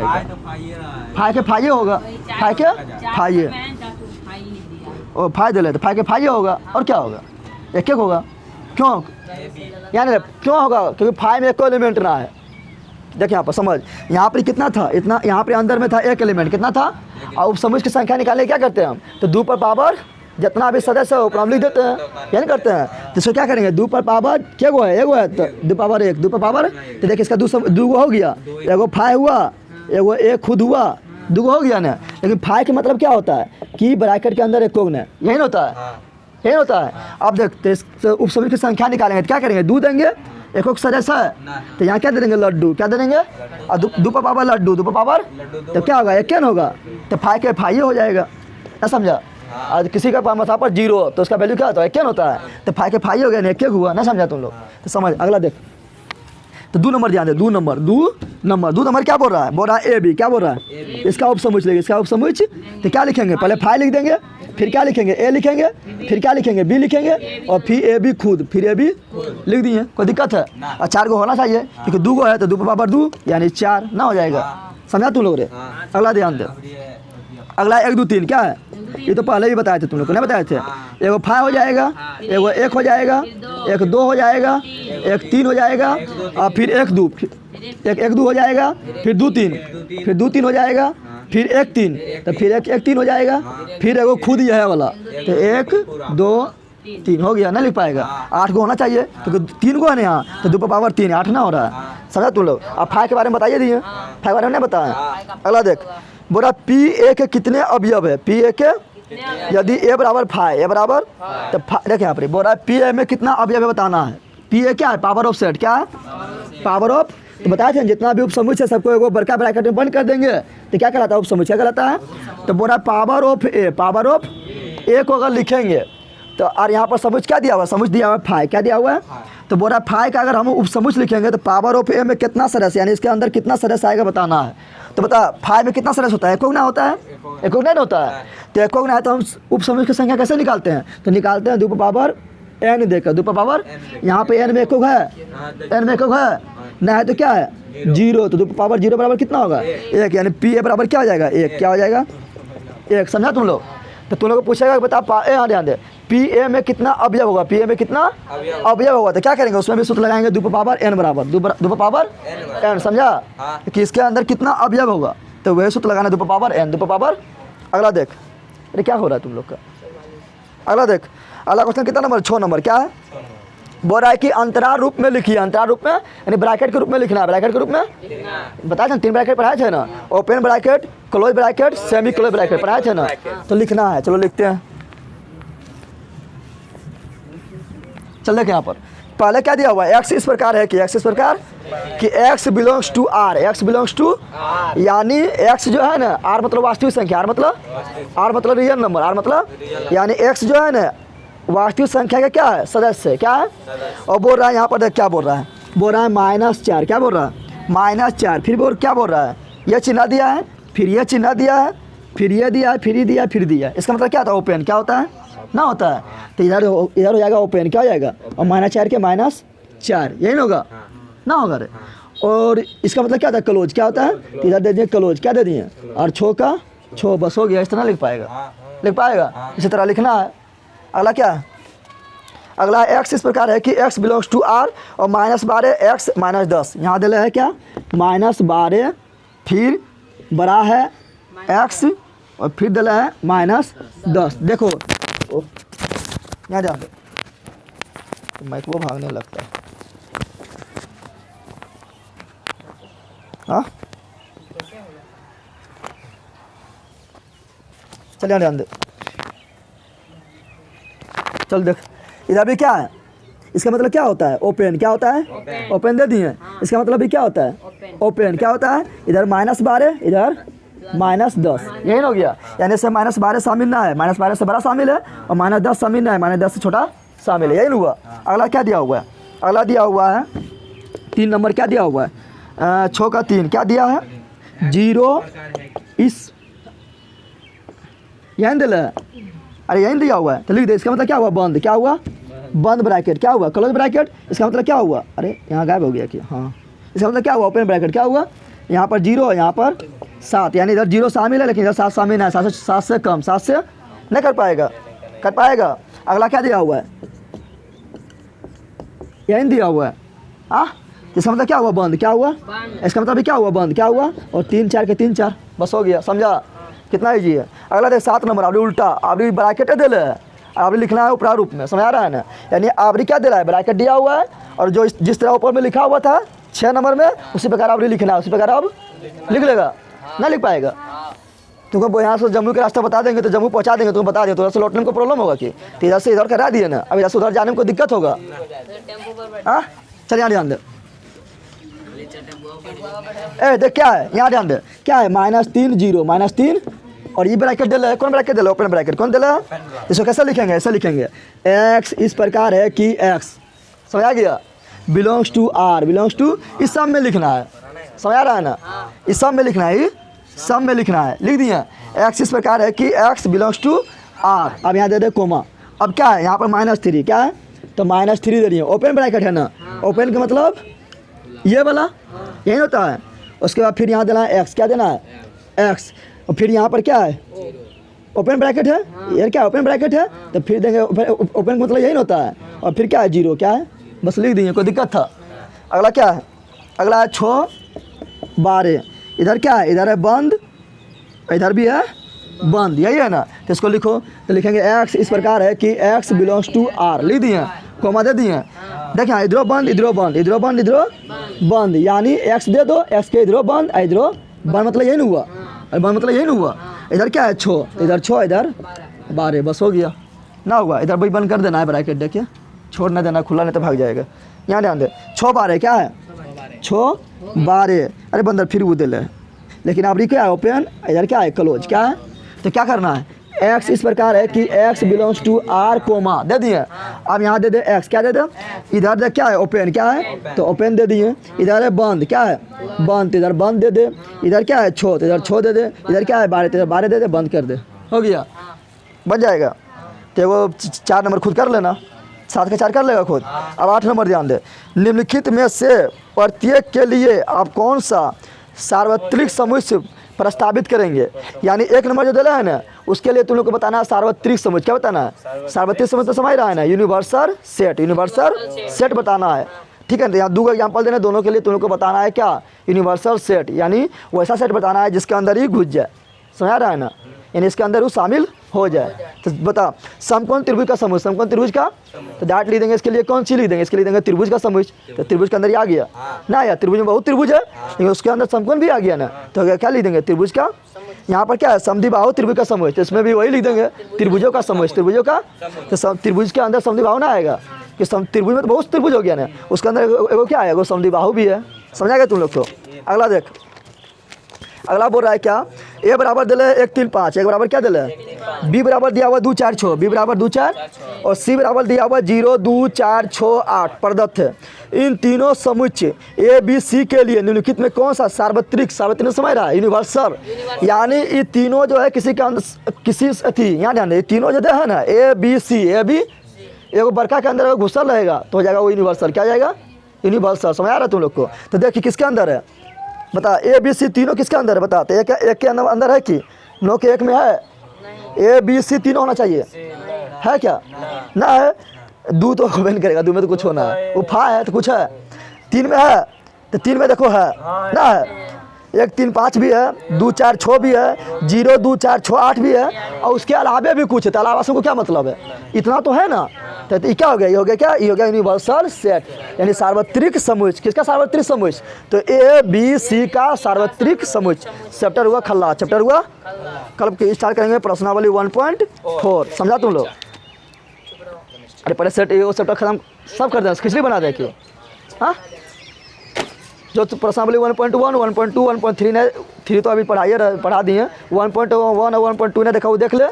Speaker 1: फाई के फाई होगा, फाई के फाई, और फाई दे लेते, फाई के फाई होगा, और क्या होगा, एक होगा, क्यों, यानी क्यों होगा, क्योंकि फाई में कोई एलिमेंट ना है, देखिए यहाँ पर समझ, यहाँ पर कितना था, इतना, यहाँ पर अंदर में था एक एलिमेंट, कितना था, और उपसमुच की संख्या निकालने क्या करते हैं हम, तो 2 पर पावर जितना भी सदस्य है ऊपर हम लिख देते हैं, यानी करते हैं, तो इसको क्या करेंगे, 2 पर पावर क्या गो है, एगो है, तो 2 पावर 1, 2 पर पावर, तो देखिए इसका 2 हो गया, एगो फाई हुआ, एगो एक खुद हुआ, 2 हो गया ना, लेकिन फाई का मतलब क्या होता है कि ब्रैकेट के अंदर एक कोग है, यही होता है, यही होता है। अब देखते इस उपसमुच की संख्या निकालेंगे तो क्या करेंगे, 2 देंगे, एक सदस्य है, तो यहाँ क्या दे देंगे, लड्डू, क्या दे देंगे, और 2 पर पावर लड्डू, 2 पर पावर, तो क्या होगा, एक होगा, तो फाई के फाई हो जाएगा, ना समझा। आज किसी का मथा पर 0 तो उसका वैल्यू क्या होता है, क्या होता है, तो फाई के फाई हो गया, एक हुआ, ना समझा तुम लोग, तो समझ। अगला देख, तो 2 नंबर ध्यान दे, 2 नंबर क्या बोल रहा है, बोल रहा है ए बी, क्या बोल रहा है, इसका उपसमुच लेंगे, इसका उपसमुच, तो क्या लिखेंगे, पहले फाई लिख देंगे, फिर क्या लिखेंगे, ए लिखेंगे, फिर क्या लिखेंगे, बी लिखेंगे, और फिर ए बी खुद, फिर ए बी लिख दिए, कोई दिक्कत है, और 4 को होना चाहिए, क्योंकि 2 है तो 2 पर पावर 2 यानी 4 ना हो जाएगा, समझा तुम लोग रे। अगला ध्यान दे, अगला 1 2 3 क्या है, ये तो पहले ही बताए थे तुम लोग को, नहीं बताए थे, एगो फाई हो जाएगा, एगो 1 हो जाएगा, एक 2 हो जाएगा, एक 3 हो जाएगा, और फिर 1 2, एक 2 हो जाएगा, फिर 2 3, फिर 2 3 हो जाएगा, फिर 1 3, तो फिर एक 3 हो जाएगा, फिर एगो खुद यह है वाला, तो 1 2 3 हो गया, ना लिख पाएगा, 8 को होना चाहिए क्योंकि 3 को है ना यहाँ, तो 2 पर पावर 3, 8 ना हो रहा है, समझा तुम लोग। अब फाई के बारे में बताइए दिए, फाई के बारे में नहीं बताया। अगला देख, बोला पी ए के कितने अवयव है, पी ए के यदि ए बराबर फाई, ए बराबर, तो देखिए यहाँ पर बोल रहा है पी ए में कितना अवयव है बताना है, पी ए क्या है, पावर ऑफ सेट, क्या है, पावर ऑफ, तो बताए थे जितना भी उपसमुच है सबको एगो बड़का ब्रैकेट में बंद कर देंगे, तो क्या कहलाता है, उपसमुच क्या कहलाता है, तो बोल रहा है power of A, power of A को अगर लिखेंगे तो, और यहाँ पर समुच क्या दिया हुआ है, समुच दिया हुआ है फाई, क्या दिया हुआ है, तो बोल रहा है फाई का अगर हम उपसमुच लिखेंगे तो पावर ऑफ ए में कितना सदस्य, यानी इसके अंदर कितना सदस्य आएगा बताना है, तो बता फाई में कितना सदस्य होता है, एक ना होता है, एक नहीं होता है, तो एक ना है तो हम उपसमुच की संख्या कैसे निकालते हैं, तो निकालते हैं 2 पर पावर n देकर, 2 पर पावर, यहाँ पे n में एक है, n में एक है ना, है तो क्या है 0, तो 2 पर पावर 0 बराबर कितना होगा, 1, यानी पी ए बराबर क्या हो जाएगा, 1, क्या हो जाएगा 1, समझा तुम लोग। तो तुम लोग को पूछेगा बता ध्यान दे, पी ए में कितना अवयव होगा, पी ए में कितना अवयव होगा, तो क्या करेंगे उसमें भी सूत्र लगाएंगे, 2 पर पावर n बराबर 2 पर पावर n, समझा, कि इसके अंदर कितना अवयव होगा, तो वही सूत्र लगाना 2 पर पावर n, 2 पर पावर। अगला देख, अरे क्या हो रहा है तुम लोग का, अगला देख, अगला क्वेश्चन कितना नंबर, 6 नंबर, क्या है, बोल रहा है कि अंतराल रूप में लिखिए, अंतराल रूप में यानी ब्रैकेट के रूप में लिखना है, ब्रैकेट के रूप में बताए थे, 3 ब्रैकेट पढ़ाए थे ना, open bracket, close bracket, semi close bracket पढ़ाए थे ना, तो लिखना है, चलो लिखते हैं। चल देखें यहाँ पर पहले क्या दिया हुआ है, एक्स इस प्रकार है कि एक्स इस प्रकार कि x belongs to R, X belongs to यानी एक्स जो है ना, आर मतलब वास्तविक संख्या, आर मतलब रियल नंबर, आर मतलब यानी एक्स जो है ना वास्तविक संख्या का क्या है, सदस्य है, क्या है। और बोल रहा है यहाँ पर देख क्या बोल रहा है, बोल रहा है -4, क्या बोल रहा है -4, फिर बोल क्या बोल रहा है, यह चिन्ह दिया है, फिर यह चिन्ह दिया है, फिर ये दिया है, फिर ये दिया है, फिर दिया है। इसका मतलब क्या होता है, ओपन क्या होता है ना होता है, तो इधर हो जाएगा ओपन, क्या हो जाएगा, और -4 के -4 यही ना होगा ना होगा रे। और इसका मतलब क्या होता है, क्लोज क्या होता है, तो इधर दे दिए क्लोज, क्या दे दिए, और छो का छो, बस हो गया। इस तरह लिख पाएगा इसी तरह लिखना है। अगला क्या है, अगला एक्स इस प्रकार है कि एक्स बिलोंग्स टू आर और -12 एक्स -10, यहाँ दिला है क्या -12 फिर बड़ा है एक्स और फिर दिला है -10। देखो यहाँ ध्यान दो, माइक वो भागने लगता है, हाँ चल यहाँ ध्यान दे, चल देख इधर भी क्या है, इसका मतलब क्या होता है, ओपन क्या होता है, ओपन दे दिए। इसका मतलब भी क्या होता है, ओपन क्या होता है, इधर -12 इधर -10, यही हो गया। यानी इससे -12 शामिल ना है, -12 से बड़ा शामिल है और -10 शामिल ना है, -10 से छोटा शामिल है, यही ना हुआ। अगला क्या दिया हुआ है, अगला दिया हुआ है 3 नंबर, क्या दिया हुआ है 6 का 3, क्या दिया है 0 इस यही दिला है, अरे यही दिया हुआ है तो लिख दे। इसका मतलब क्या हुआ, बंद क्या हुआ, बंद ब्रैकेट क्या हुआ, क्लोज ब्रैकेट। इसका मतलब क्या हुआ, अरे यहाँ गायब हो गया कि हाँ, इसका मतलब क्या हुआ, ओपन ब्रैकेट क्या हुआ, यहाँ पर 0 यहाँ पर 7, यानी इधर 0 शामिल है लेकिन इधर 7 शामिल है, 7 से कम, 7 से नहीं कर पाएगा। अगला क्या दिया हुआ है, यही दिया हुआ है हाँ, इसका मतलब क्या हुआ, बंद क्या हुआ, इसका मतलब क्या हुआ, बंद क्या हुआ, और 3 4 के 3 4, बस हो गया, समझा कितना ईजी है। अगला देख 7 नंबर, आपने उल्टा आपने ब्रैकेट दे ले, आपने लिखना है उपरा रूप में, समझ आ रहा है ना, यानी आपने क्या दे रहा है, ब्रैकेट दिया हुआ है और जो जिस तरह ऊपर में लिखा हुआ था 6 नंबर में उसी प्रकार आपने लिखना है, उसी प्रकार आप लिख लेगा, ना लिख पाएगा। तुमको यहाँ से जम्मू का रास्ता बता देंगे तो जम्मू पहुँचा देंगे, तुमको बता दें तो उधर से लौटने में को प्रॉब्लम होगा कि, तो इधर से इधर करा दिए ना, अब इधर से उधर जाने में कोई दिक्कत होगा, हाँ चल यहाँ ध्यान दे, ए देख क्या है यहाँ ध्यान दे, क्या है -3 0 -3 और ये ब्रैकेट दिला है, कौन ब्रैकेट दिला, ओपन ब्रैकेट कौन दिला है, इसको कैसे लिखेंगे, ऐसे लिखेंगे एक्स इस प्रकार है कि एक्स, समझ आ गया, belongs to R, belongs to इस सब में लिखना है, समझ आ रहा है ना, इस सब में लिखना है, सब में लिखना है, लिख दिए एक्स इस प्रकार है कि एक्स बिलोंग्स टू आर। अब यहाँ दे दे कोमा, अब क्या है यहाँ पर -3 क्या है, तो -3 दे दिए, ओपन ब्रैकेट है ना, ओपन का मतलब ये वाला यही होता है। उसके बाद फिर यहाँ देना है एक्स, क्या देना है एक्स, और फिर यहाँ पर क्या है ओपन ब्रैकेट है, यार क्या ओपन ब्रैकेट है, तो फिर देंगे ओपन का मतलब यही होता है, और फिर क्या है 0 क्या है, बस लिख दिए, कोई दिक्कत था। अगला क्या है, अगला है 6 12, इधर क्या है, इधर है बंद, इधर भी है बंद, यही है ना, तो इसको लिखो, तो लिखेंगे एक्स इस प्रकार है कि एक्स बिलोंग्स टू आर, लिख दिए, कोमा दे दिए, देखिए इधरों बंद इधरों बंद, इधरों बंद इधरों बंद, यानी एक्स दे दो, एक्स के इधरों बंद इधरों बंद, मतलब यही नहीं हुआ, बंद मतलब यही नहीं हुआ। इधर क्या है 6, इधर 6 इधर 12, बस हो गया ना हुआ। इधर भाई बंद कर देना है ब्रैकेट, देखिए छोड़ ना देना खुला, नहीं तो भाग जाएगा। यहाँ ध्यान दे 6 12 क्या है 6 12, अरे बंदर फिर वो दे ले, लेकिन अब क्या है ओपन, इधर क्या है क्लोज, क्या है, तो क्या करना है एक्स इस प्रकार है कि x belongs to R comma दे दिए। अब यहाँ दे दे एक्स, क्या दे दे, इधर दे क्या है ओपन, क्या है तो ओपन दे दिए, इधर है बंद, क्या है बंद, इधर बंद दे दे, इधर क्या है छो, तो इधर छो दे दे, इधर क्या है 12, तो इधर 12 दे दे, बंद कर दे, हो गया बन जाएगा। तो वो 4 नंबर खुद कर लेना, 7 का 4 कर लेगा खुद। अब 8 नंबर ध्यान दे, निम्नलिखित में से प्रत्येक के लिए आप कौन सा सार्वत्रिक समुच्चय प्रस्तावित करेंगे, यानी 1 नंबर जो दिला है ना उसके लिए तुम लोग को बताना है सार्वत्रिक समुच्चय, क्या बताना है सार्वत्रिक समुच्चय, तो समझ रहा है ना, यूनिवर्सल सेट बताना है, ठीक है। यहाँ 2 एग्जाम्पल देने, दोनों के लिए तुम लोग को बताना है क्या यूनिवर्सल सेट, यानी वैसा सेट बताना है जिसके अंदर ही घुस जाए, समझ रहा है ना, यानी इसके अंदर वो शामिल हो जाए। तो बता समकोण त्रिभुज का समुच्चय, समकोण त्रिभुज का, तो डाट लिख देंगे, इसके लिए कौन सी लिख देंगे, इसके लिए देंगे त्रिभुज का समुच्चय, तो त्रिभुज के अंदर ही आ गया ना, यार त्रिभुज में बहुत त्रिभुज है लेकिन उसके अंदर समकोण भी आ गया ना, तो क्या लिख देंगे त्रिभुज का, यहाँ पर क्या है समद्विबाहु त्रिभुज का समुच्चय, तो इसमें भी वही लिख देंगे त्रिभुजों का समुच्चय, त्रिभुजों का, तो त्रिभुज के अंदर समद्विबाहु ना आएगा, कि त्रिभुज में तो बहुत त्रिभुज हो गया ना, उसके अंदर एगो क्या है, एगो समद्विबाहु भी है। समझा गया तुम लोग को। अगला देख, अगला बोल रहा है क्या, ए बराबर दिले 1 3 5, एक बराबर क्या दिले, बी बराबर दिया हुआ 2 4 6, बी बराबर 2 4 और सी बराबर दिया हुआ 0 2 4 6 8 प्रदत्त है। इन तीनों समुच्चय ए बी सी के लिए निम्नलिखित में कौन सा सार्वत्रिक, सार्वत्रिक समझ रहा है, यूनिवर्सल, यानी ये तीनों जो है किसी के अंदर किसी अथी, यहाँ ध्यान दे, तीनों जो है ना ए बी सी, ए बी एगो बड़का के अंदर घुसल रहेगा तो हो जाएगा वो यूनिवर्सल, क्या जाएगा, यूनिवर्सल। समझ आ रहा है तुम लोग को। तो देखिए किसके अंदर है, बता, ए बी सी तीनों किसके अंदर है बता, तो एक के अंदर है कि नो के एक में है, ए बी सी तीनों होना चाहिए, है क्या, ना है, दू तो होबे नहीं करेगा, दू में तो कुछ होना है, वो फा है तो कुछ है, 3 में है तो 3 में देखो है ना, है 1 3 5 भी है, 2 4 6 भी है, 0 2 4 6 8 भी है, और उसके अलावे भी कुछ है। तो अलावा को क्या मतलब है, इतना तो है ना। तो ये क्या हो गया, ये हो गया क्या, ये हो गया यूनिवर्सल सेट, यानी सार्वत्रिक समुच्चय। किसका सार्वत्रिक समुच्चय, तो ए बी सी का सार्वत्रिक समुच्चय। चैप्टर हुआ खल्ला, चैप्टर हुआ, कल स्टार्ट करेंगे प्रश्नावली 1.4। समझा तुम लोग। अरे पहले सेट ये चैप्टर खत्म सब कर देना, खिचड़ी बना दे कि हाँ, जो प्रश्नावली 1.1 1.2 1.3 ने 3 तो अभी पढ़ा दिए, 1.1 और 1.2 ने देखा वो देख ले,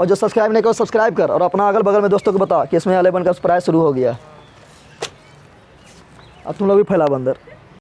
Speaker 1: और जो सब्सक्राइब नहीं करो सब्सक्राइब कर, और अपना अगल बगल में दोस्तों को बता कि इसमें 11 का प्राइस शुरू हो गया। अब तुम लोग भी फैला अंदर।